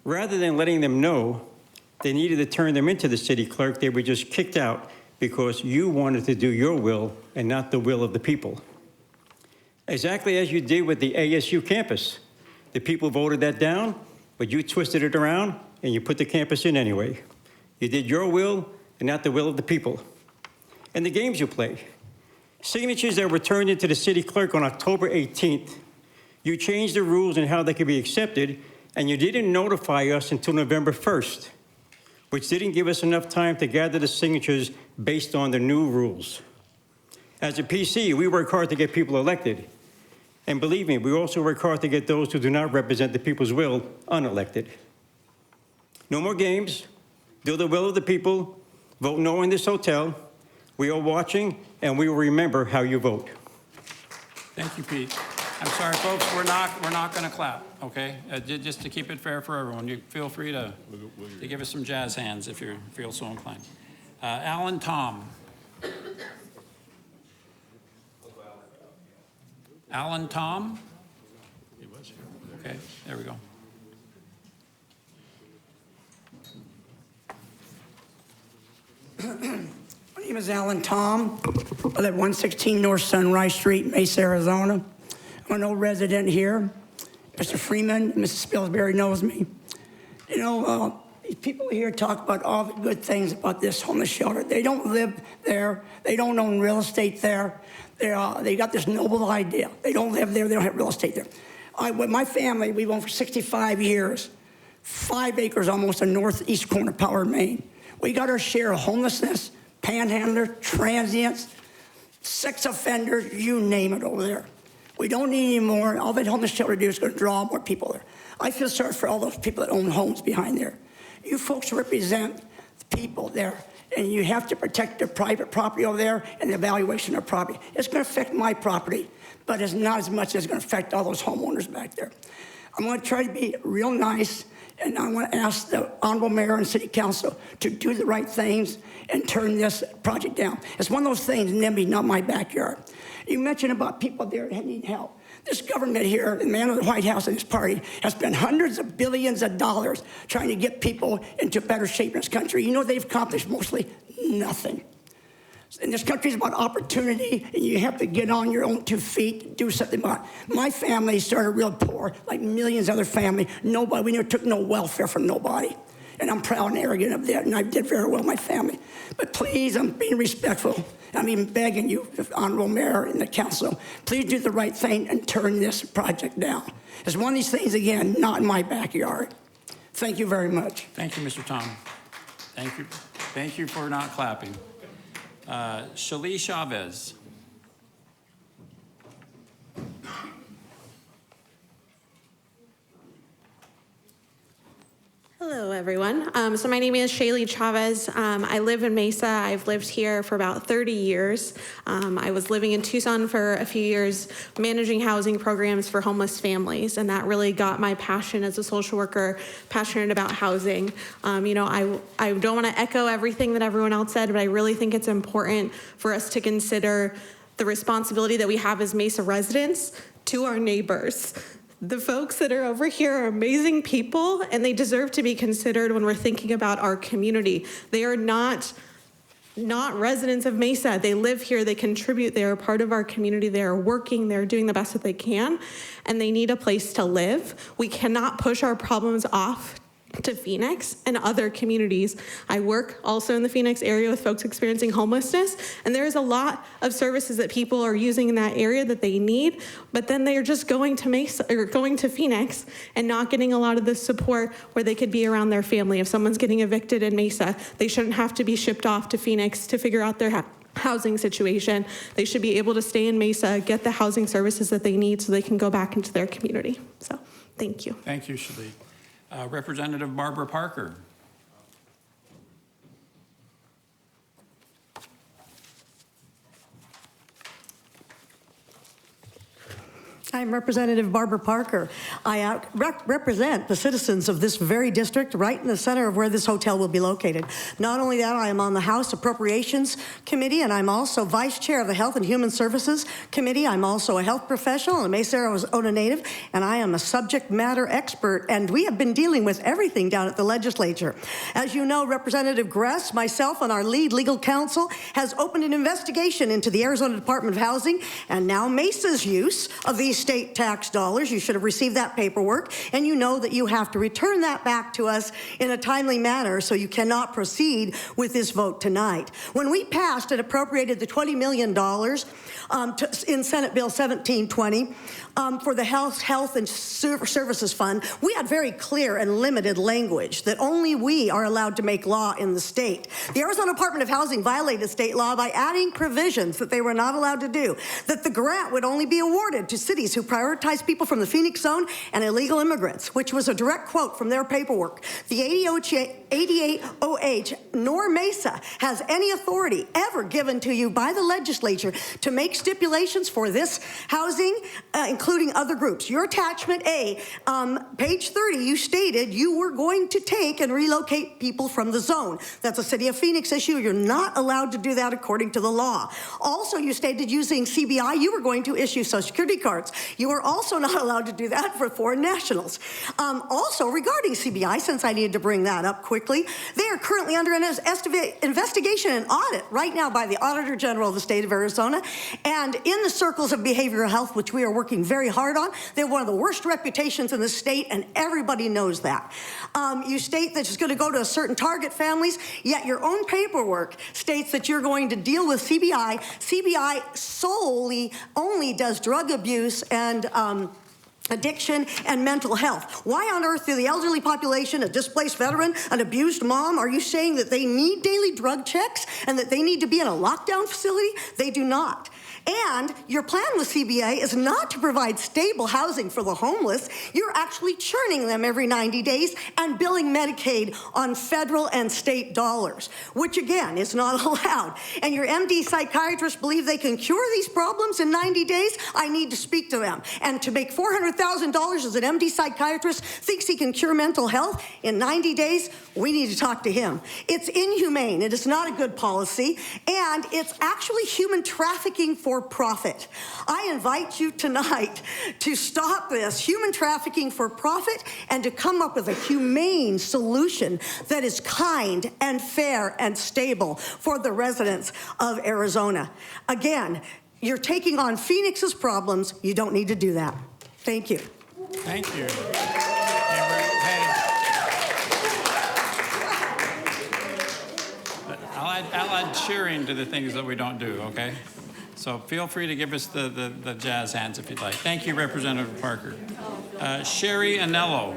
Rather than letting them know they needed to turn them into the city clerk, they were just kicked out because you wanted to do your will and not the will of the people. Exactly as you did with the ASU campus. The people voted that down, but you twisted it around and you put the campus in anyway. You did your will and not the will of the people. And the games you play. Signatures that were turned into the city clerk on October 18th, you changed the rules and how they could be accepted, and you didn't notify us until November 1st. Which didn't give us enough time to gather the signatures based on the new rules. As a PC, we work hard to get people elected. And believe me, we also work hard to get those who do not represent the people's will unelected. No more games. Do the will of the people. Vote no in this hotel. We are watching, and we will remember how you vote. Thank you, Pete. I'm sorry, folks, we're not going to clap, okay? Just to keep it fair for everyone. You feel free to give us some jazz hands if you feel so inclined. Alan Tom. Alan Tom? Okay, there we go. My name is Alan Tom. I live at 116 North Sunrise Street, Mesa, Arizona. I'm an old resident here. Mr. Freeman, Mrs. Spilsbury knows me. You know, people here talk about all the good things about this homeless shelter. They don't live there. They don't own real estate there. They got this noble idea. They don't live there. They don't have real estate there. With my family, we've owned for 65 years. 5 acres almost in northeast corner of Power, Maine. We got our share of homelessness, panhandler, transients, sex offenders, you name it over there. We don't need any more. All that homeless shelter do is going to draw more people there. I feel sorry for all those people that own homes behind there. You folks represent the people there, and you have to protect their private property over there and the evaluation of property. It's going to affect my property, but it's not as much as it's going to affect all those homeowners back there. I'm going to try to be real nice, and I want to ask the Honorable Mayor and City Council to do the right things and turn this project down. It's one of those things, NIMBY, not my backyard. You mentioned about people there that need help. This government here, the man of the White House and his party, has spent hundreds of billions of dollars trying to get people into better shape in this country. You know they've accomplished mostly nothing. And this country is about opportunity, and you have to get on your own 2 feet and do something about it. My family started real poor, like millions of other families. Nobody, we never took no welfare from nobody. And I'm proud and arrogant of that, and I did very well in my family. But please, I'm being respectful. I'm even begging you, Honorable Mayor and the Council, please do the right thing and turn this project down. It's one of these things, again, not in my backyard. Thank you very much. Thank you, Mr. Tom. Thank you. Thank you for not clapping. Shali Chavez. Hello, everyone. So my name is Shaylee Chavez. I live in Mesa. I've lived here for about 30 years. I was living in Tucson for a few years, managing housing programs for homeless families, and that really got my passion as a social worker, passionate about housing. You know, I don't want to echo everything that everyone else said, but I really think it's important for us to consider the responsibility that we have as Mesa residents to our neighbors. The folks that are over here are amazing people, and they deserve to be considered when we're thinking about our community. They are not residents of Mesa. They live here, they contribute, they are part of our community, they are working, they're doing the best that they can, and they need a place to live. We cannot push our problems off to Phoenix and other communities. I work also in the Phoenix area with folks experiencing homelessness, and there's a lot of services that people are using in that area that they need, but then they are just going to Mesa or going to Phoenix and not getting a lot of the support where they could be around their family. If someone's getting evicted in Mesa, they shouldn't have to be shipped off to Phoenix to figure out their housing situation. They should be able to stay in Mesa, get the housing services that they need so they can go back into their community. So, thank you. Thank you, Shali. Representative Barbara Parker. I'm Representative Barbara Parker. I represent the citizens of this very district right in the center of where this hotel will be located. Not only that, I am on the House Appropriations Committee, and I'm also Vice Chair of the Health and Human Services Committee. I'm also a health professional, a Mesa, Arizona native, and I am a subject matter expert, and we have been dealing with everything down at the legislature. As you know, Representative Gress, myself, and our lead legal counsel has opened an investigation into the Arizona Department of Housing and now Mesa's use of these state tax dollars. You should have received that paperwork, and you know that you have to return that back to us in a timely manner, so you cannot proceed with this vote tonight. When we passed and appropriated the $20 million in Senate Bill 1720 for the Health and Services Fund, we had very clear and limited language that only we are allowed to make law in the state. The Arizona Department of Housing violated state law by adding provisions that they were not allowed to do, that the grant would only be awarded to cities who prioritize people from the Phoenix zone and illegal immigrants, which was a direct quote from their paperwork. The 88OH nor Mesa has any authority ever given to you by the legislature to make stipulations for this housing, including other groups. Your attachment A, page 30, you stated you were going to take and relocate people from the zone. That's a City of Phoenix issue. You're not allowed to do that according to the law. Also, you stated using CBI, you were going to issue Social Security cards. You are also not allowed to do that for foreign nationals. Also, regarding CBI, since I needed to bring that up quickly, they are currently under an investigation and audit right now by the Auditor General of the state of Arizona. And in the circles of behavioral health, which we are working very hard on, they have one of the worst reputations in the state, and everybody knows that. You state that it's going to go to certain target families, yet your own paperwork states that you're going to deal with CBI. CBI solely only does drug abuse and addiction, and mental health. Why on earth do the elderly population, a displaced veteran, an abused mom, are you saying that they need daily drug checks and that they need to be in a lockdown facility? They do not. And your plan with CBA is not to provide stable housing for the homeless. You're actually churning them every 90 days and billing Medicaid on federal and state dollars, which again is not allowed. And your MD psychiatrists believe they can cure these problems in 90 days? I need to speak to them. And to make $400,000 as an MD psychiatrist thinks he can cure mental health in 90 days? We need to talk to him. It's inhumane. It is not a good policy. And it's actually human trafficking for profit. I invite you tonight to stop this human trafficking for profit and to come up with a humane solution that is kind and fair and stable for the residents of Arizona. Again, you're taking on Phoenix's problems. You don't need to do that. Thank you. Thank you. I'll add cheering to the things that we don't do, okay? So feel free to give us the jazz hands if you'd like. Thank you, Representative Parker. Sherry Anello.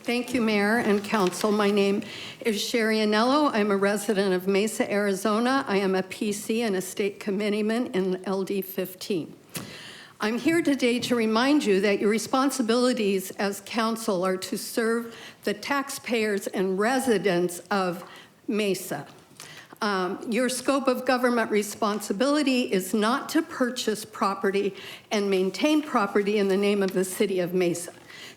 Thank you, Mayor and Council. My name is Sherry Anello. I'm a resident of Mesa, Arizona. I am a PC and a state committeeman in LD 15. I'm here today to remind you that your responsibilities as council are to serve the taxpayers and residents of Mesa. Your scope of government responsibility is not to purchase property and maintain property in the name of the city of Mesa.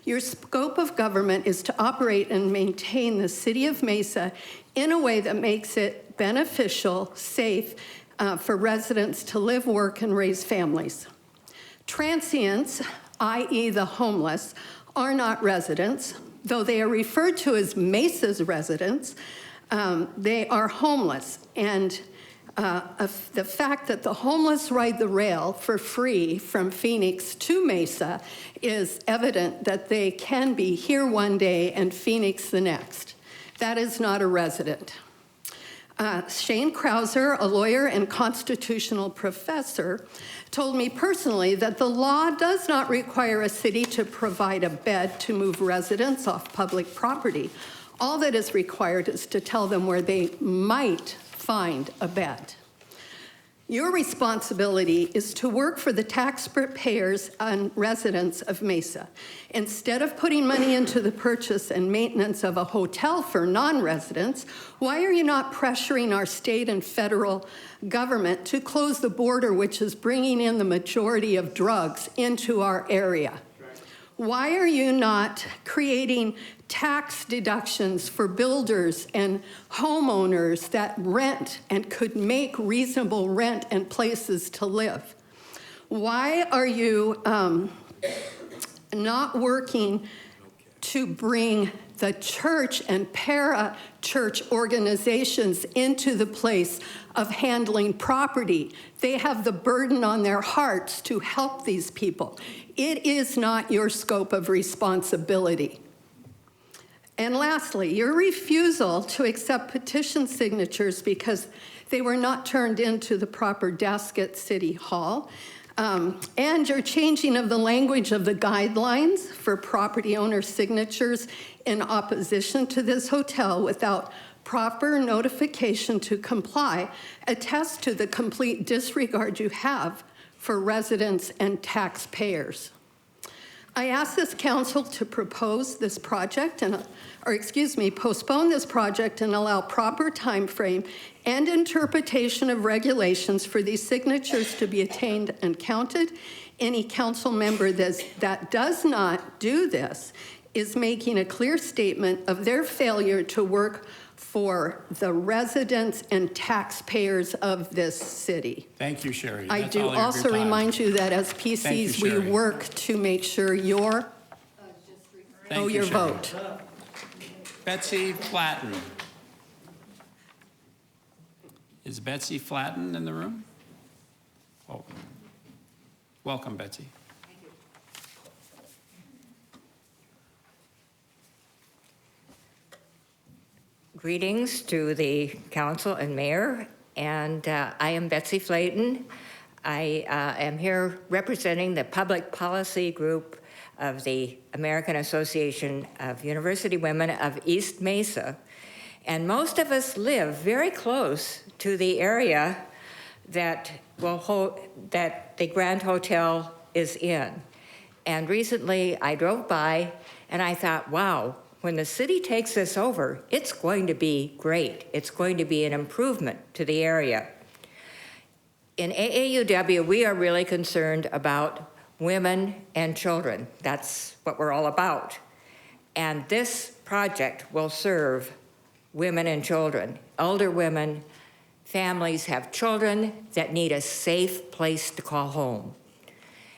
Your scope of government is to operate and maintain the city of Mesa in a way that makes it beneficial, safe for residents to live, work, and raise families. Transients, i.e. the homeless, are not residents. Though they are referred to as Mesa's residents, they are homeless. And the fact that the homeless ride the rail for free from Phoenix to Mesa is evident that they can be here one day and Phoenix the next. That is not a resident. Shane Krauser, a lawyer and constitutional professor, told me personally that the law does not require a city to provide a bed to move residents off public property. All that is required is to tell them where they might find a bed. Your responsibility is to work for the taxpayers and residents of Mesa. Instead of putting money into the purchase and maintenance of a hotel for non-residents, why are you not pressuring our state and federal government to close the border, which is bringing in the majority of drugs into our area? Why are you not creating tax deductions for builders and homeowners that rent and could make reasonable rent and places to live? Why are you not working to bring the church and para-church organizations into the place of handling property? They have the burden on their hearts to help these people. It is not your scope of responsibility. And lastly, your refusal to accept petition signatures because they were not turned into the proper desk at City Hall, and your changing of the language of the guidelines for property owner signatures in opposition to this hotel without proper notification to comply attest to the complete disregard you have for residents and taxpayers. I ask this council to propose this project postpone this project and allow proper time frame and interpretation of regulations for these signatures to be attained and counted. Any council member that does not do this is making a clear statement of their failure to work for the residents and taxpayers of this city. Thank you, Sherry. I That's do all of your also time. remind you that as PCs, we Sherry. work to make sure your Thank you, your Sherry. vote. Betsy Flatten. Is Betsy Flatten in the room? Oh. Welcome, Betsy. Greetings to the council and mayor and I am Betsy Flayton. I am here representing the public policy group of the American Association of University Women of East Mesa. And most of us live very close to the area that that the Grand Hotel is in. And recently I drove by and I thought, wow, when the city takes this over, it's going to be great. It's going to be an improvement to the area. In AAUW, we are really concerned about women and children. That's what we're all about. And this project will serve women and children. Older women, families have children that need a safe place to call home.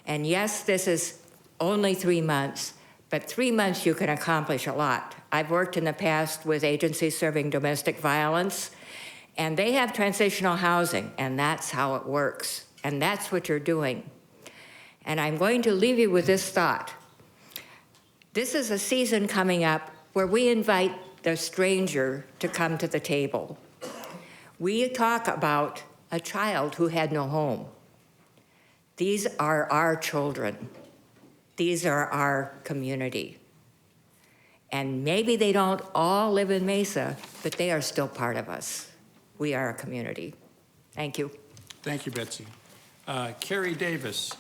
And yes, this is only 3 months, but 3 months you can accomplish a lot. I've worked in the past with agencies serving domestic violence, and they have transitional housing, and that's how it works. And that's what you're doing. And I'm going to leave you with this thought. This is a season coming up where we invite the stranger to come to the table. We talk about a child who had no home. These are our children. These are our community. And maybe they don't all live in Mesa, but they are still part of us. We are a community. Thank you. Thank you, Betsy. Carrie Davis.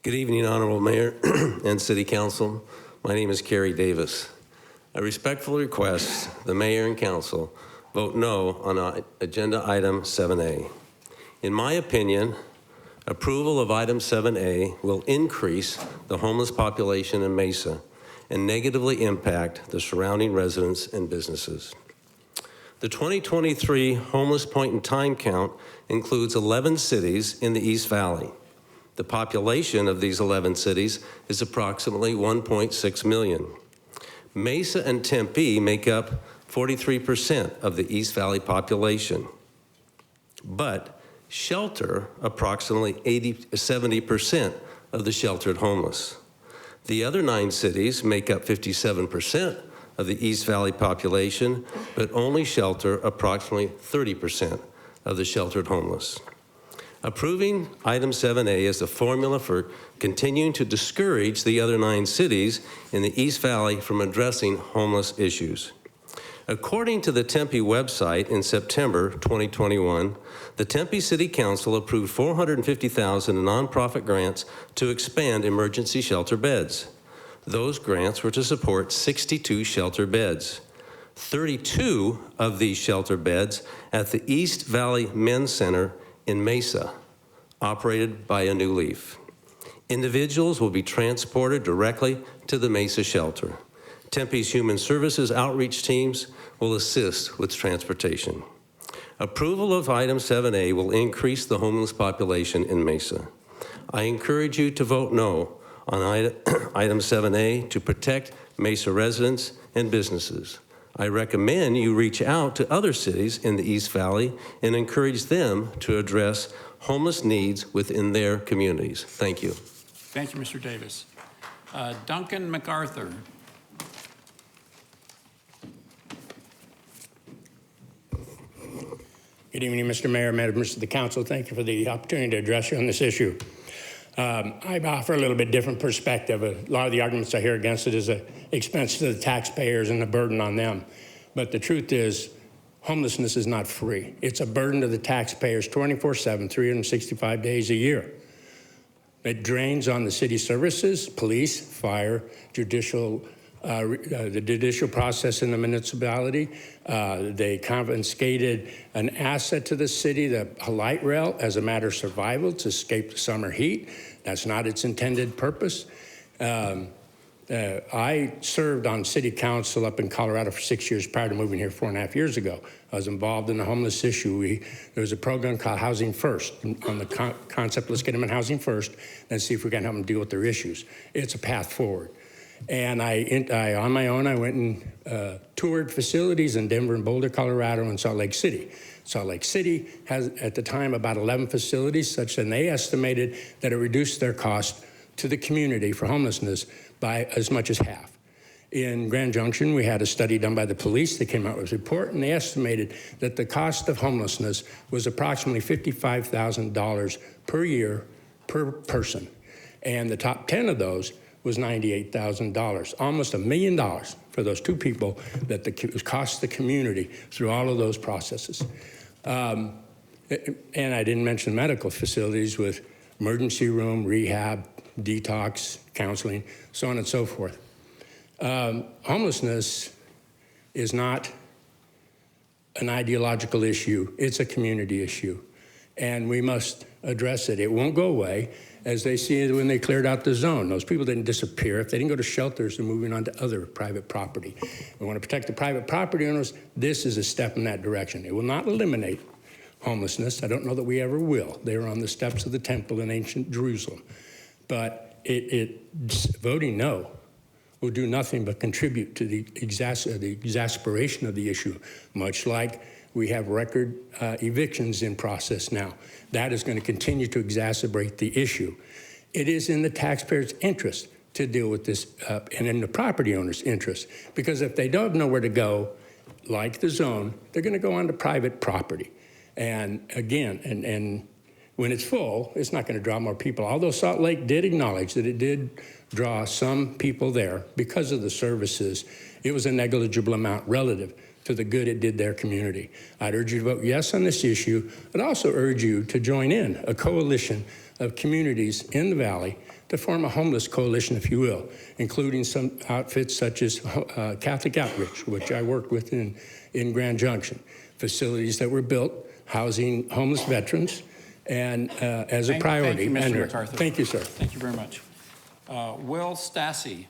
Good evening, Honorable Mayor and City Council. My name is Kerry Davis. I respectfully request the Mayor and Council vote no on Agenda Item 7A. In my opinion, approval of Item 7A will increase the homeless population in Mesa and negatively impact the surrounding residents and businesses. The 2023 homeless point in time count includes 11 cities in the East Valley. The population of these 11 cities is approximately 1.6 million. Mesa and Tempe make up 43% of the East Valley population, but shelter approximately 70% of the sheltered homeless. The other 9 cities make up 57% of the East Valley population, but only shelter approximately 30% of the sheltered homeless. Approving Item 7A is a formula for continuing to discourage the other 9 cities in the East Valley from addressing homeless issues. According to the Tempe website, in September 2021, the Tempe City Council approved $450,000 in nonprofit grants to expand emergency shelter beds. Those grants were to support 62 shelter beds. 32 of these shelter beds at the East Valley Men's Center in Mesa, operated by A New Leaf. Individuals will be transported directly to the Mesa shelter. Tempe's Human Services outreach teams will assist with transportation. Approval of Item 7A will increase the homeless population in Mesa. I encourage you to vote no on Item 7A to protect Mesa residents and businesses. I recommend you reach out to other cities in the East Valley and encourage them to address homeless needs within their communities. Thank you. Thank you, Mr. Davis. Duncan MacArthur. Good evening, Mr. Mayor, members of the council. Thank you for the opportunity to address you on this issue. I offer a little bit different perspective. A lot of the arguments I hear against it is an expense to the taxpayers and the burden on them. But the truth is, homelessness is not free. It's a burden to the taxpayers 24/7, 365 days a year. It drains on the city services, police, fire, judicial, the judicial process in the municipality. They confiscated an asset to the city, the light rail, as a matter of survival to escape the summer heat. That's not its intended purpose. I served on city council up in Colorado for 6 years prior to moving here 4.5 years ago. I was involved in the homeless issue. There was a program called Housing First, on the concept, let's get them in housing first, and see if we can help them deal with their issues. It's a path forward. And I on my own, I went and toured facilities in Denver and Boulder, Colorado, and Salt Lake City. Salt Lake City has, at the time, about 11 facilities, such that they estimated that it reduced their cost to the community for homelessness by as much as half. In Grand Junction, we had a study done by the police. They came out with a report, and they estimated that the cost of homelessness was approximately $55,000 per year per person. And the top 10 of those was $98,000, almost $1 million for those two people that it cost the community through all of those processes. And I didn't mention medical facilities with emergency room, rehab, detox, counseling, so on and so forth. Homelessness is not an ideological issue. It's a community issue, and we must address it. It won't go away, as they see it when they cleared out the zone. Those people didn't disappear. If they didn't go to shelters, they're moving on to other private property. We want to protect the private property owners. This is a step in that direction. It will not eliminate homelessness. I don't know that we ever will. They were on the steps of the temple in ancient Jerusalem. But voting no will do nothing but contribute to the exasperation of the issue, much like we have record evictions in process now. That is going to continue to exacerbate the issue. It is in the taxpayer's interest to deal with this, and in the property owner's interest, because if they don't know where to go, like the zone, they're going to go onto private property. And again, and when it's full, it's not going to draw more people. Although Salt Lake did acknowledge that it did draw some people there because of the services, it was a negligible amount relative to the good it did their community. I'd urge you to vote yes on this issue. I'd also urge you to join in a coalition of communities in the valley to form a homeless coalition, if you will, including some outfits such as Catholic Outreach, which I worked with in Grand Junction, facilities that were built housing homeless veterans, and as a priority. Thank you, Mr. MacArthur. Thank you, sir. Thank you very much. Will Stassi.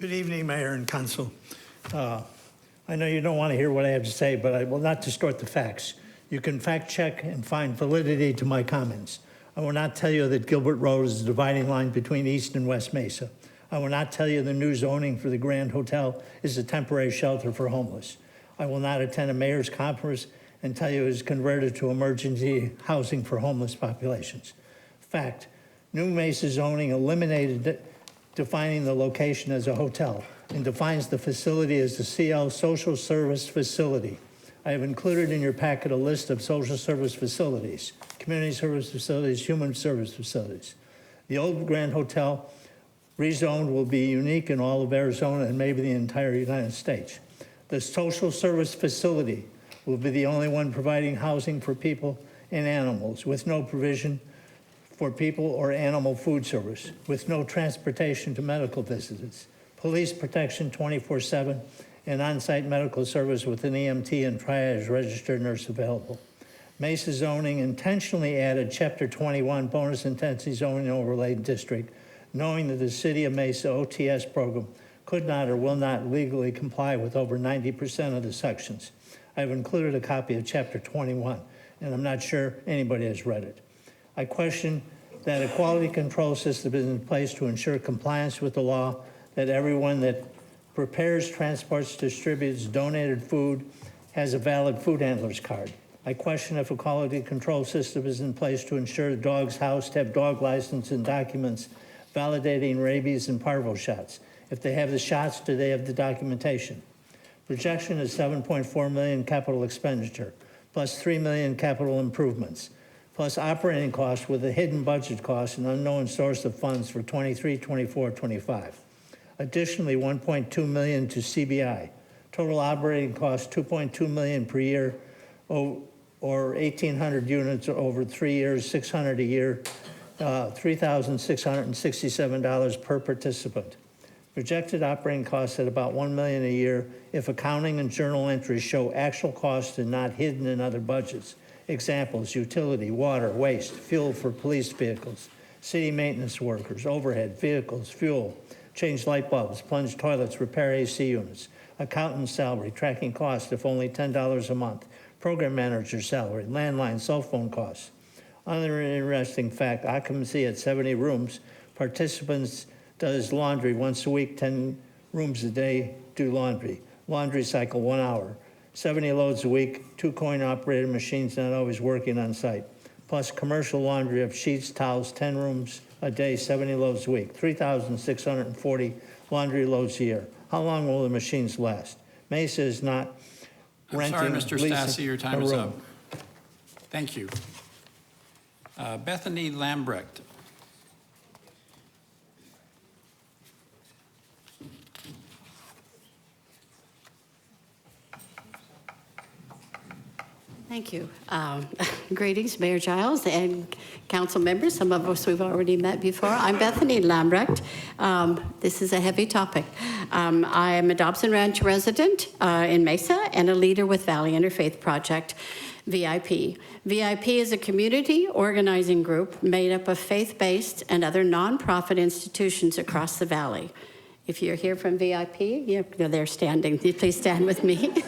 Good evening, Mayor and Council. I know you don't want to hear what I have to say, but I will not distort the facts. You can fact check and find validity to my comments. I will not tell you that Gilbert Road is the dividing line between East and West Mesa. I will not tell you the new zoning for the Grand Hotel is a temporary shelter for homeless. I will not attend a mayor's conference and tell you it is converted to emergency housing for homeless populations. Fact, New Mesa zoning eliminated defining the location as a hotel and defines the facility as the CL Social Service Facility. I have included in your packet a list of social service facilities, community service facilities, human service facilities. The old Grand Hotel rezoned will be unique in all of Arizona and maybe the entire United States. The social service facility will be the only one providing housing for people and animals with no provision for people or animal food service, with no transportation to medical visits, police protection 24/7, and on-site medical service with an EMT and triage registered nurse available. Mesa zoning intentionally added Chapter 21 bonus intensity zoning overlay district, knowing that the City of Mesa OTS program could not or will not legally comply with over 90% of the sections. I've included a copy of Chapter 21, and I'm not sure anybody has read it. I question that a quality control system is in place to ensure compliance with the law, that everyone that prepares, transports, distributes donated food has a valid food handler's card. I question if a quality control system is in place to ensure the dogs housed have dog license and documents validating rabies and parvo shots. If they have the shots, do they have the documentation? Projection is $7.4 million capital expenditure, plus $3 million capital improvements, plus operating costs with a hidden budget cost and unknown source of funds for 23, 24, 25. Additionally, $1.2 million to CBI. Total operating costs $2.2 million per year, or 1,800 units over 3 years, 600 a year, $3,667 per participant. Projected operating costs at about $1 million a year if accounting and journal entries show actual costs and not hidden in other budgets. Examples: utility, water, waste, fuel for police vehicles, city maintenance workers, overhead, vehicles, fuel, change light bulbs, plunge toilets, repair AC units, accountant's salary, tracking costs if only $10 a month, program manager salary, landline, cell phone costs. Another interesting fact, occupancy at 70 rooms, participants does laundry once a week, 10 rooms a day do laundry. Laundry cycle 1 hour. 70 loads a week, 2 coin-operated machines not always working on site. Plus commercial laundry of sheets, towels, 10 rooms a day, 70 loads a week, 3,640 laundry loads a year. How long will the machines last? Mesa is not I'm renting, sorry, Mr. leasing Stassi, your time a is room. up. Thank you. Bethany Lambrecht. Thank you. Greetings, Mayor Giles and council members. Some of us we've already met before. I'm Bethany Lambrecht. This is a heavy topic. I am a Dobson Ranch resident in Mesa and a leader with Valley Interfaith Project, VIP. VIP is a community organizing group made up of faith-based and other nonprofit institutions across the valley. If you're here from VIP, they're standing. Please stand with me.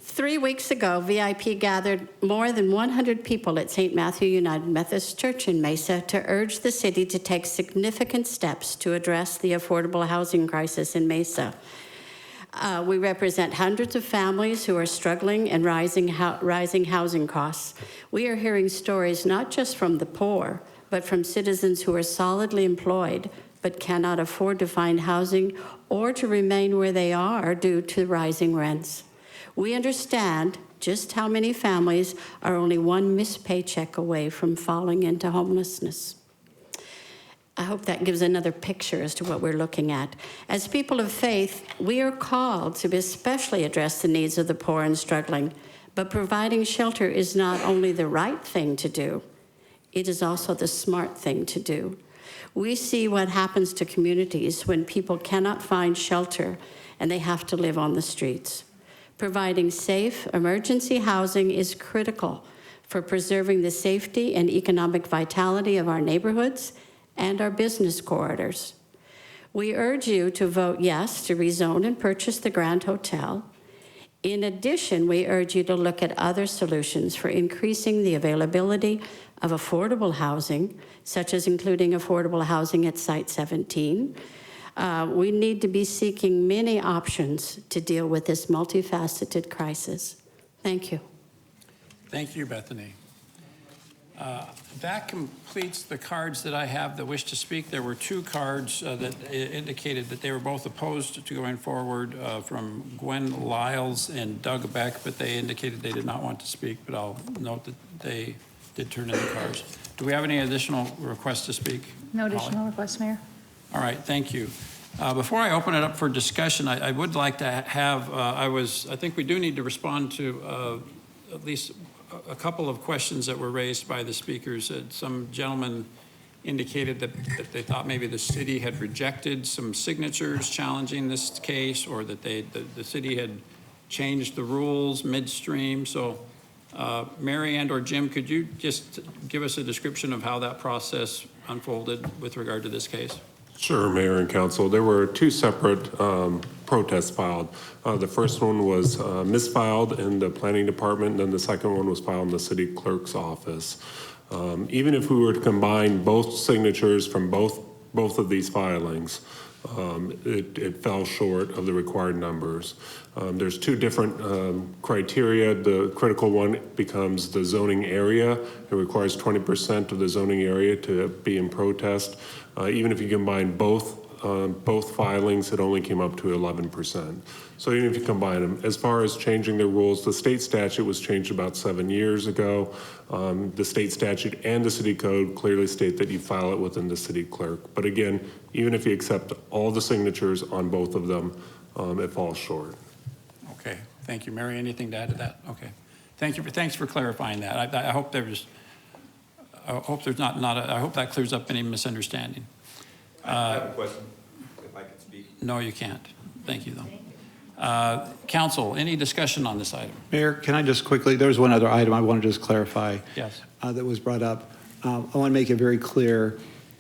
3 weeks ago, VIP gathered more than 100 people at St. Matthew United Methodist Church in Mesa to urge the city to take significant steps to address the affordable housing crisis in Mesa. We represent hundreds of families who are struggling and rising housing costs. We are hearing stories not just from the poor, but from citizens who are solidly employed but cannot afford to find housing or to remain where they are due to rising rents. We understand just how many families are only one missed paycheck away from falling into homelessness. I hope that gives another picture as to what we're looking at. As people of faith, we are called to especially address the needs of the poor and struggling, but providing shelter is not only the right thing to do, it is also the smart thing to do. We see what happens to communities when people cannot find shelter and they have to live on the streets. Providing safe emergency housing is critical for preserving the safety and economic vitality of our neighborhoods and our business corridors. We urge you to vote yes to rezone and purchase the Grand Hotel. In addition, we urge you to look at other solutions for increasing the availability of affordable housing, such as including affordable housing at Site 17. We need to be seeking many options to deal with this multifaceted crisis. Thank you. Thank you, Bethany. That completes the cards that I have that wish to speak. There were 2 cards that indicated that they were both opposed to going forward from Gwen Lyles and Doug Beck, but they indicated they did not want to speak, but I'll note that they did turn in the cards. Do we have any additional requests to speak? No additional requests, Mayor. All right, thank you. Before I open it up for discussion, I would like to have, I think we do need to respond to at least a couple of questions that were raised by the speakers. Some gentlemen indicated that they thought maybe the city had rejected some signatures challenging this case, or that the city had changed the rules midstream. So Mary and or Jim, could you just give us a description of how that process unfolded with regard to this case? Sure, Mayor and Council. There were 2 separate protests filed. The first one was misfiled in the Planning Department, and then the second one was filed in the City Clerk's office. Even if we were to combine both signatures from both of these filings, it fell short of the required numbers. There's 2 different criteria. The critical one becomes the zoning area. It requires 20% of the zoning area to be in protest. Even if you combine both filings, it only came up to 11%. So even if you combine them, as far as changing the rules, the state statute was changed about 7 years ago. The state statute and the city code clearly state that you file it within the city clerk. But again, even if you accept all the signatures on both of them, it falls short. Okay, thank you. Mary, anything to add to that? Okay. Thank you. Thanks for clarifying that. I hope there's I hope that clears up any misunderstanding. I have a question, if I could speak. No, you can't. Thank you, though. Council, any discussion on this item? Mayor, can I just quickly, there was one other item I wanted to just clarify. Yes. That was brought up. I want to make it very clear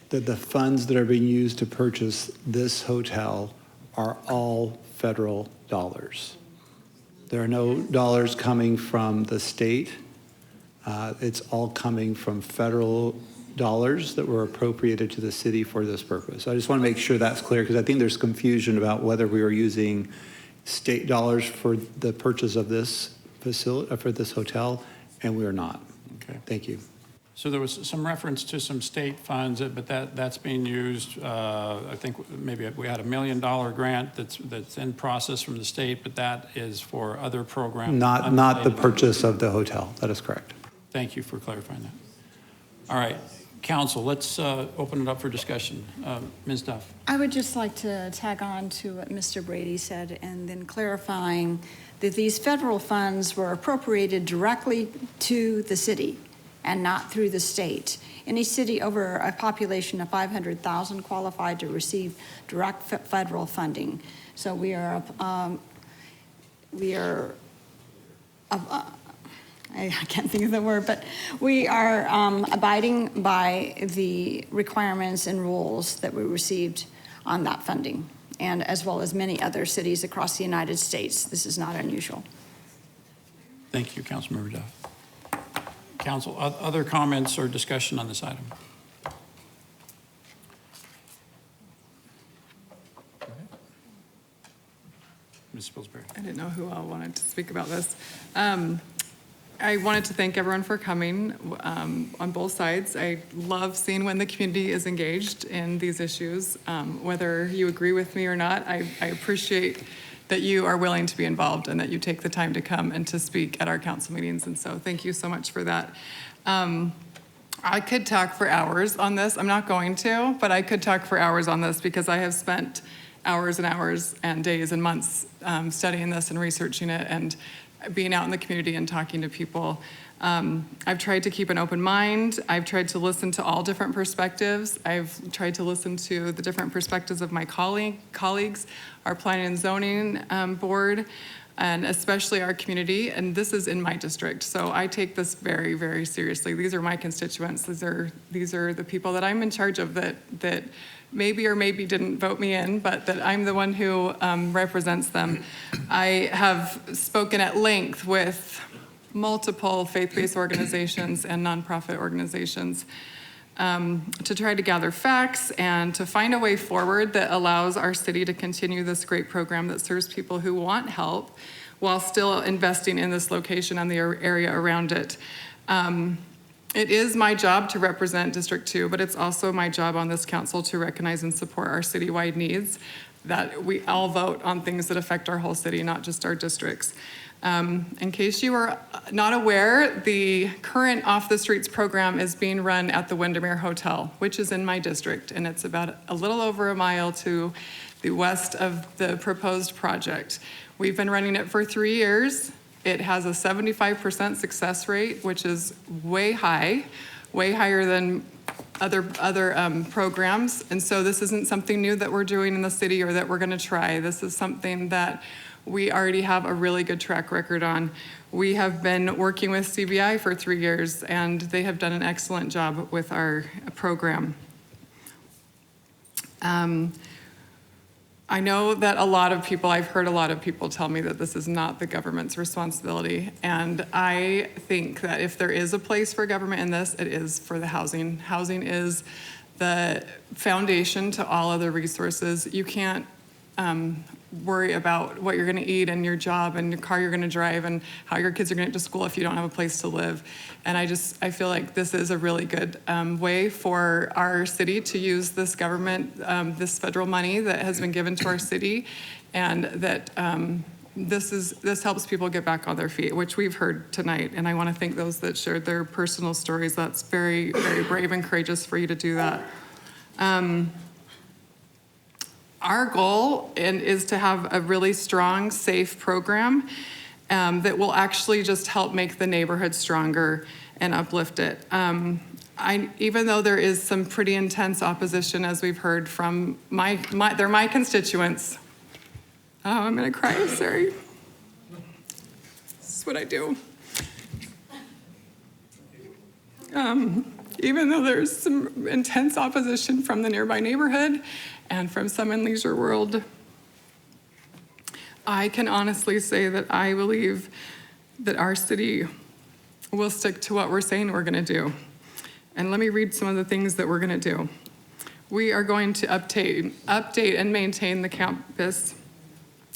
that the funds that are being used to purchase this hotel are all federal dollars. There are no dollars coming from the state. It's all coming from federal dollars that were appropriated to the city for this purpose. I just want to make sure that's clear because I think there's confusion about whether we are using state dollars for the purchase of this facility, for this hotel, and we are not. Okay. Thank you. So there was some reference to some state funds, but that's being used. I think maybe we had $1 million grant that's in process from the state, but that is for other programs. Not the purchase of the hotel. That is correct. Thank you for clarifying that. All right, council, let's open it up for discussion. Ms. Duff. I would just like to tag on to what Mr. Brady said and then clarifying that these federal funds were appropriated directly to the city and not through the state. Any city over a population of 500,000 qualified to receive direct federal funding. So we are I can't think of the word, but we are abiding by the requirements and rules that we received on that funding, and as well as many other cities across the United States. This is not unusual. Thank you, Councilmember Duff. Council, other comments or discussion on this item? Ms. Spilsbury. I didn't know who all wanted to speak about this. I wanted to thank everyone for coming on both sides. I love seeing when the community is engaged in these issues. Whether you agree with me or not, I appreciate that you are willing to be involved and that you take the time to come and to speak at our council meetings. And so thank you so much for that. I could talk for hours on this. I'm not going to, but I could talk for hours on this because I have spent hours and hours and days and months studying this and researching it and being out in the community and talking to people. I've tried to keep an open mind. I've tried to listen to all different perspectives. I've tried to listen to the different perspectives of my colleagues, our planning and zoning board, and especially our community. And this is in my district, so I take this very, very seriously. These are my constituents. These are the people that I'm in charge of that maybe or maybe didn't vote me in, but that I'm the one who represents them. I have spoken at length with multiple faith-based organizations and nonprofit organizations to try to gather facts and to find a way forward that allows our city to continue this great program that serves people who want help while still investing in this location and the area around it. It is my job to represent District 2, but it's also my job on this council to recognize and support our citywide needs, that we all vote on things that affect our whole city, not just our districts. In case you are not aware, the current Off the Streets program is being run at the Windermere Hotel, which is in my district, and it's about a little over a mile to the west of the proposed project. We've been running it for 3 years. It has a 75% success rate, which is way higher than other programs. And so this isn't something new that we're doing in the city or that we're gonna try. This is something that we already have a really good track record on. We have been working with CBI for 3 years, and they have done an excellent job with our program. I know that I've heard a lot of people tell me that this is not the government's responsibility, and I think that if there is a place for government in this, it is for the housing. Housing is the foundation to all other resources. You can't worry about what you're gonna eat and your job and your car you're gonna drive and how your kids are gonna get to school if you don't have a place to live. And I feel like this is a really good way for our city to use this government, this federal money that has been given to our city, and that this helps people get back on their feet, which we've heard tonight. And I wanna thank those that shared their personal stories. That's very, very brave and courageous for you to do that. Our goal is to have a really strong, safe program that will actually just help make the neighborhood stronger and uplift it. Even though there is some pretty intense opposition, as we've heard from they're my constituents. Oh, I'm gonna cry, sorry. This is what I do. Even though there's some intense opposition from the nearby neighborhood and from some in Leisure World, I can honestly say that I believe that our city will stick to what we're saying we're going to do. And let me read some of the things that we're going to do. We are going to update and maintain the campus.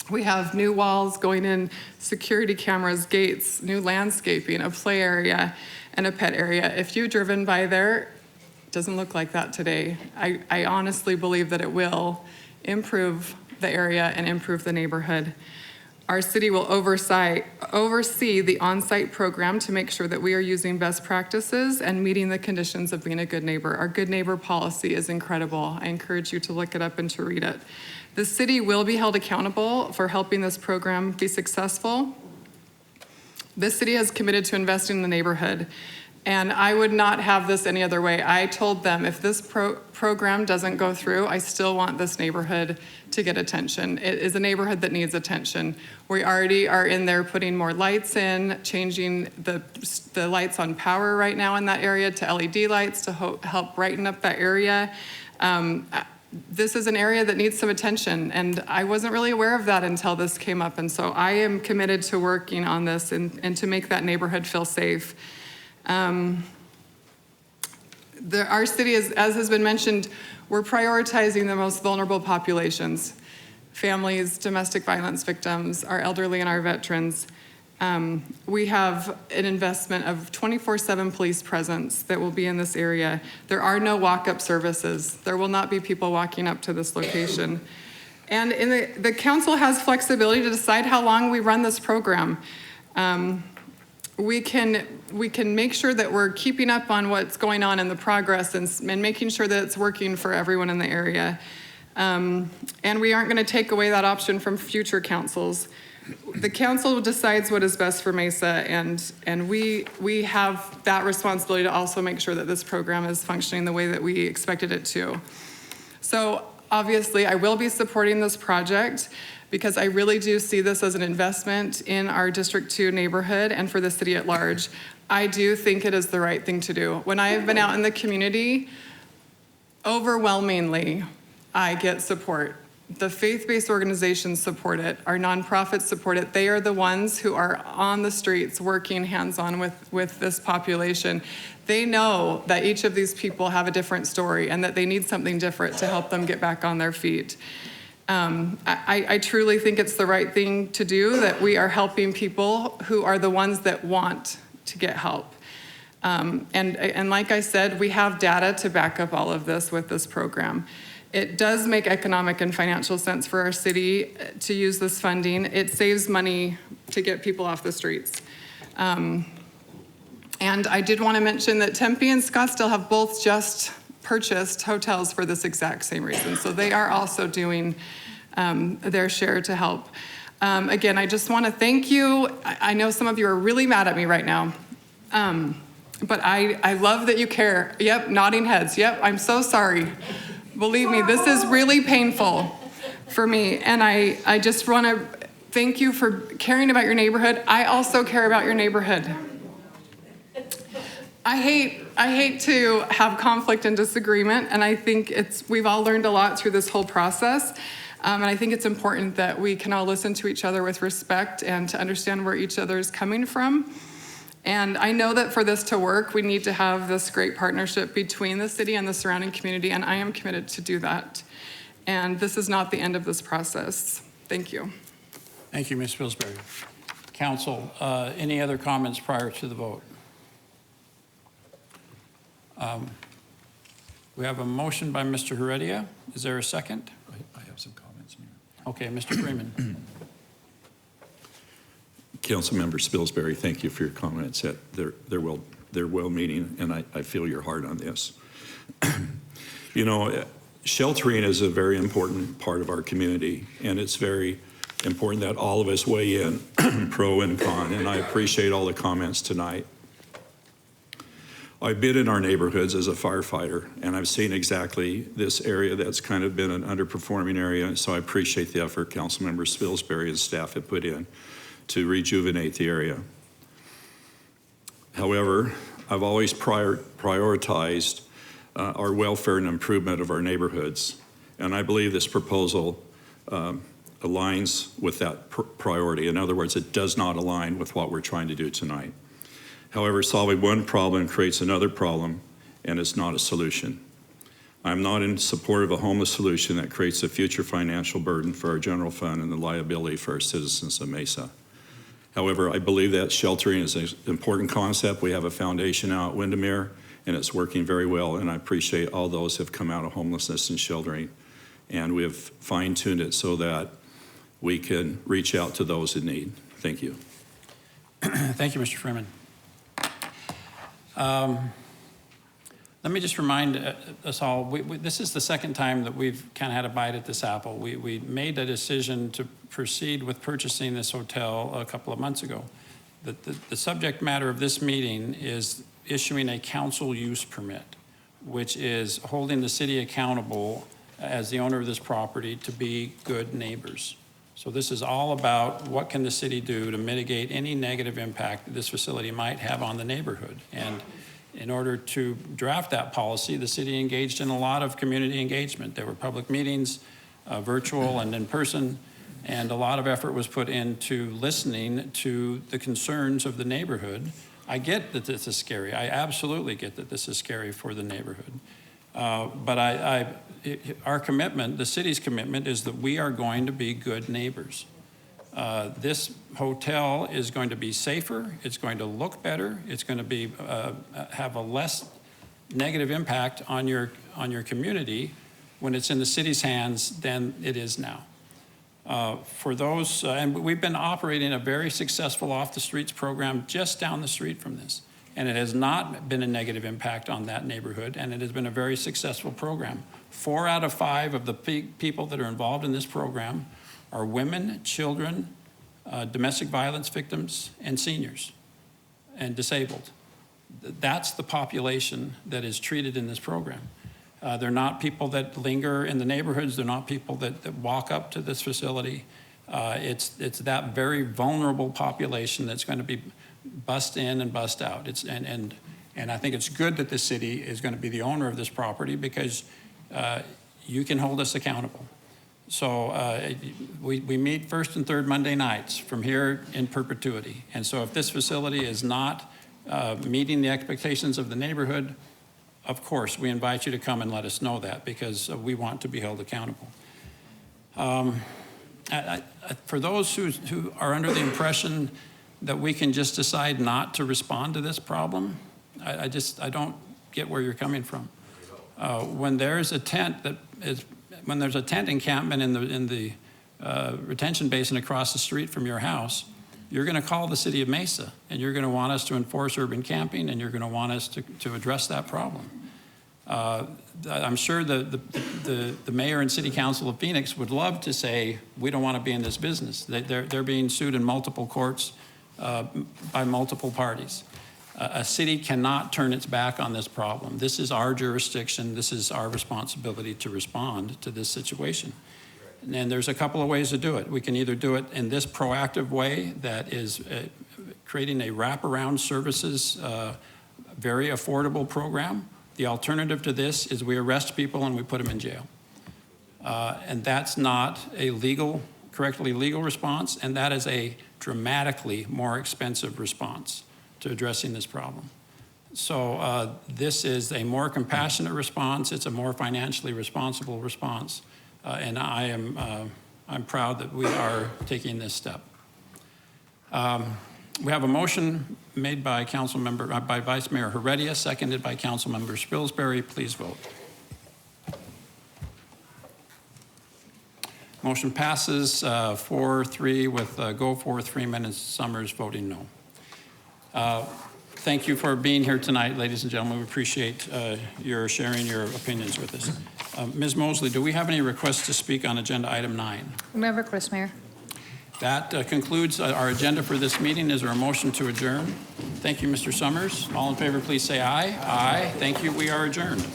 We have new walls going in, security cameras, gates, new landscaping, a play area, and a pet area. If you've driven by there, it doesn't look like that today. I honestly believe that it will improve the area and improve the neighborhood. Our city will oversee the on-site program to make sure that we are using best practices and meeting the conditions of being a good neighbor. Our good neighbor policy is incredible. I encourage you to look it up and to read it. The city will be held accountable for helping this program be successful. This city has committed to investing in the neighborhood, and I would not have this any other way. I told them if this program doesn't go through, I still want this neighborhood to get attention. It is a neighborhood that needs attention. We already are in there putting more lights in, changing the lights on power right now in that area to LED lights to help brighten up that area. This is an area that needs some attention, and I wasn't really aware of that until this came up, and so I am committed to working on this and to make that neighborhood feel safe. Our city, as has been mentioned, we're prioritizing the most vulnerable populations, families, domestic violence victims, our elderly, and our veterans. We have an investment of 24/7 police presence that will be in this area. There are no walk-up services. There will not be people walking up to this location. And the council has flexibility to decide how long we run this program. We can make sure that we're keeping up on what's going on in the progress and making sure that it's working for everyone in the area. And we aren't going to take away that option from future councils. The council decides what is best for Mesa, and we have that responsibility to also make sure that this program is functioning the way that we expected it to. So obviously, I will be supporting this project because I really do see this as an investment in our District 2 neighborhood and for the city at large. I do think it is the right thing to do. When I have been out in the community, overwhelmingly, I get support. The faith-based organizations support it. Our nonprofits support it. They are the ones who are on the streets working hands-on with this population. They know that each of these people have a different story and that they need something different to help them get back on their feet. I truly think it's the right thing to do, that we are helping people who are the ones that want to get help. And like I said, we have data to back up all of this with this program. It does make economic and financial sense for our city to use this funding. It saves money to get people off the streets. And I did want to mention that Tempe and Scottsdale have both just purchased hotels for this exact same reason. So they are also doing their share to help. Again, I just want to thank you. I know some of you are really mad at me right now. But I love that you care. Yep, nodding heads. Yep, I'm so sorry. Believe me, this is really painful for me. And I just want to thank you for caring about your neighborhood. I also care about your neighborhood. I hate to have conflict and disagreement, and I think we've all learned a lot through this whole process. And I think it's important that we can all listen to each other with respect and to understand where each other is coming from. And I know that for this to work, we need to have this great partnership between the city and the surrounding community, and I am committed to do that. And this is not the end of this process. Thank you. Thank you, Ms. Pillsbury. Council, any other comments prior to the vote? We have a motion by Mr. Heredia. Is there a second? I have some comments here. Okay, Mr. Freeman. Councilmember Spilsbury, thank you for your comments. They're well-meaning, and I feel your heart on this. You know, sheltering is a very important part of our community, and it's very important that all of us weigh in, pro and con, and I appreciate all the comments tonight. I've been in our neighborhoods as a firefighter, and I've seen exactly this area that's kind of been an underperforming area, so I appreciate the effort Councilmember Spilsbury and staff have put in to rejuvenate the area. However, I've always prioritized our welfare and improvement of our neighborhoods, and I believe this proposal aligns with that priority. In other words, it does not align with what we're trying to do tonight. However, solving one problem creates another problem, and it's not a solution. I'm not in support of a homeless solution that creates a future financial burden for our general fund and the liability for our citizens of Mesa. However, I believe that sheltering is an important concept. We have a foundation out at Windermere, and it's working very well, and I appreciate all those who have come out of homelessness and sheltering. And we have fine-tuned it so that we can reach out to those in need. Thank you. Thank you, Mr. Freeman. Let me just remind us all, this is the second time that we've kind of had a bite at this apple. We made a decision to proceed with purchasing this hotel a couple of months ago. The subject matter of this meeting is issuing a council use permit, which is holding the city accountable as the owner of this property to be good neighbors. So this is all about what can the city do to mitigate any negative impact that this facility might have on the neighborhood. And in order to draft that policy, the city engaged in a lot of community engagement. There were public meetings, virtual and in person, and a lot of effort was put into listening to the concerns of the neighborhood. I get that this is scary. I absolutely get that this is scary for the neighborhood. But our commitment, the city's commitment, is that we are going to be good neighbors. This hotel is going to be safer, it's going to look better, it's going to be have a less negative impact on your community when it's in the city's hands than it is now. For those, and we've been operating a very successful Off the Streets program just down the street from this, and it has not been a negative impact on that neighborhood, and it has been a very successful program. 4 out of 5 of the people that are involved in this program are women, children, domestic violence victims, and seniors, and disabled. That's the population that is treated in this program. They're not people that linger in the neighborhoods. They're not people that walk up to this facility. It's that very vulnerable population that's going to be bussed in and bussed out. And I think it's good that the city is going to be the owner of this property because you can hold us accountable. So we meet first and third Monday nights from here in perpetuity. And so if this facility is not meeting the expectations of the neighborhood, of course, we invite you to come and let us know that because we want to be held accountable. For those who are under the impression that we can just decide not to respond to this problem, I don't get where you're coming from. When there's a tent when there's a tent encampment in the retention basin across the street from your house, you're going to call the city of Mesa, and you're going to want us to enforce urban camping, and you're going to want us to address that problem. I'm sure the mayor and city council of Phoenix would love to say, we don't want to be in this business. They're being sued in multiple courts by multiple parties. A city cannot turn its back on this problem. This is our jurisdiction. This is our responsibility to respond to this situation. And there's a couple of ways to do it. We can either do it in this proactive way that is creating a wraparound services, very affordable program. The alternative to this is we arrest people and we put them in jail. And that's not a correctly legal response, and that is a dramatically more expensive response to addressing this problem. So this is a more compassionate response. It's a more financially responsible response. And I'm proud that we are taking this step. We have a motion made by by Vice Mayor Heredia, seconded by Councilmember Spilsbury. Please vote. Motion passes 4-3 with Goforth, Freeman, and Summers voting no. Thank you for being here tonight, ladies and gentlemen. We appreciate your sharing your opinions with us. Ms. Mosley, do we have any requests to speak on agenda item 9? No request, Mayor. That concludes our agenda for this meeting. Is there a motion to adjourn? Thank you, Mr. Summers. All in favor, please say aye. Aye. Thank you. We are adjourned.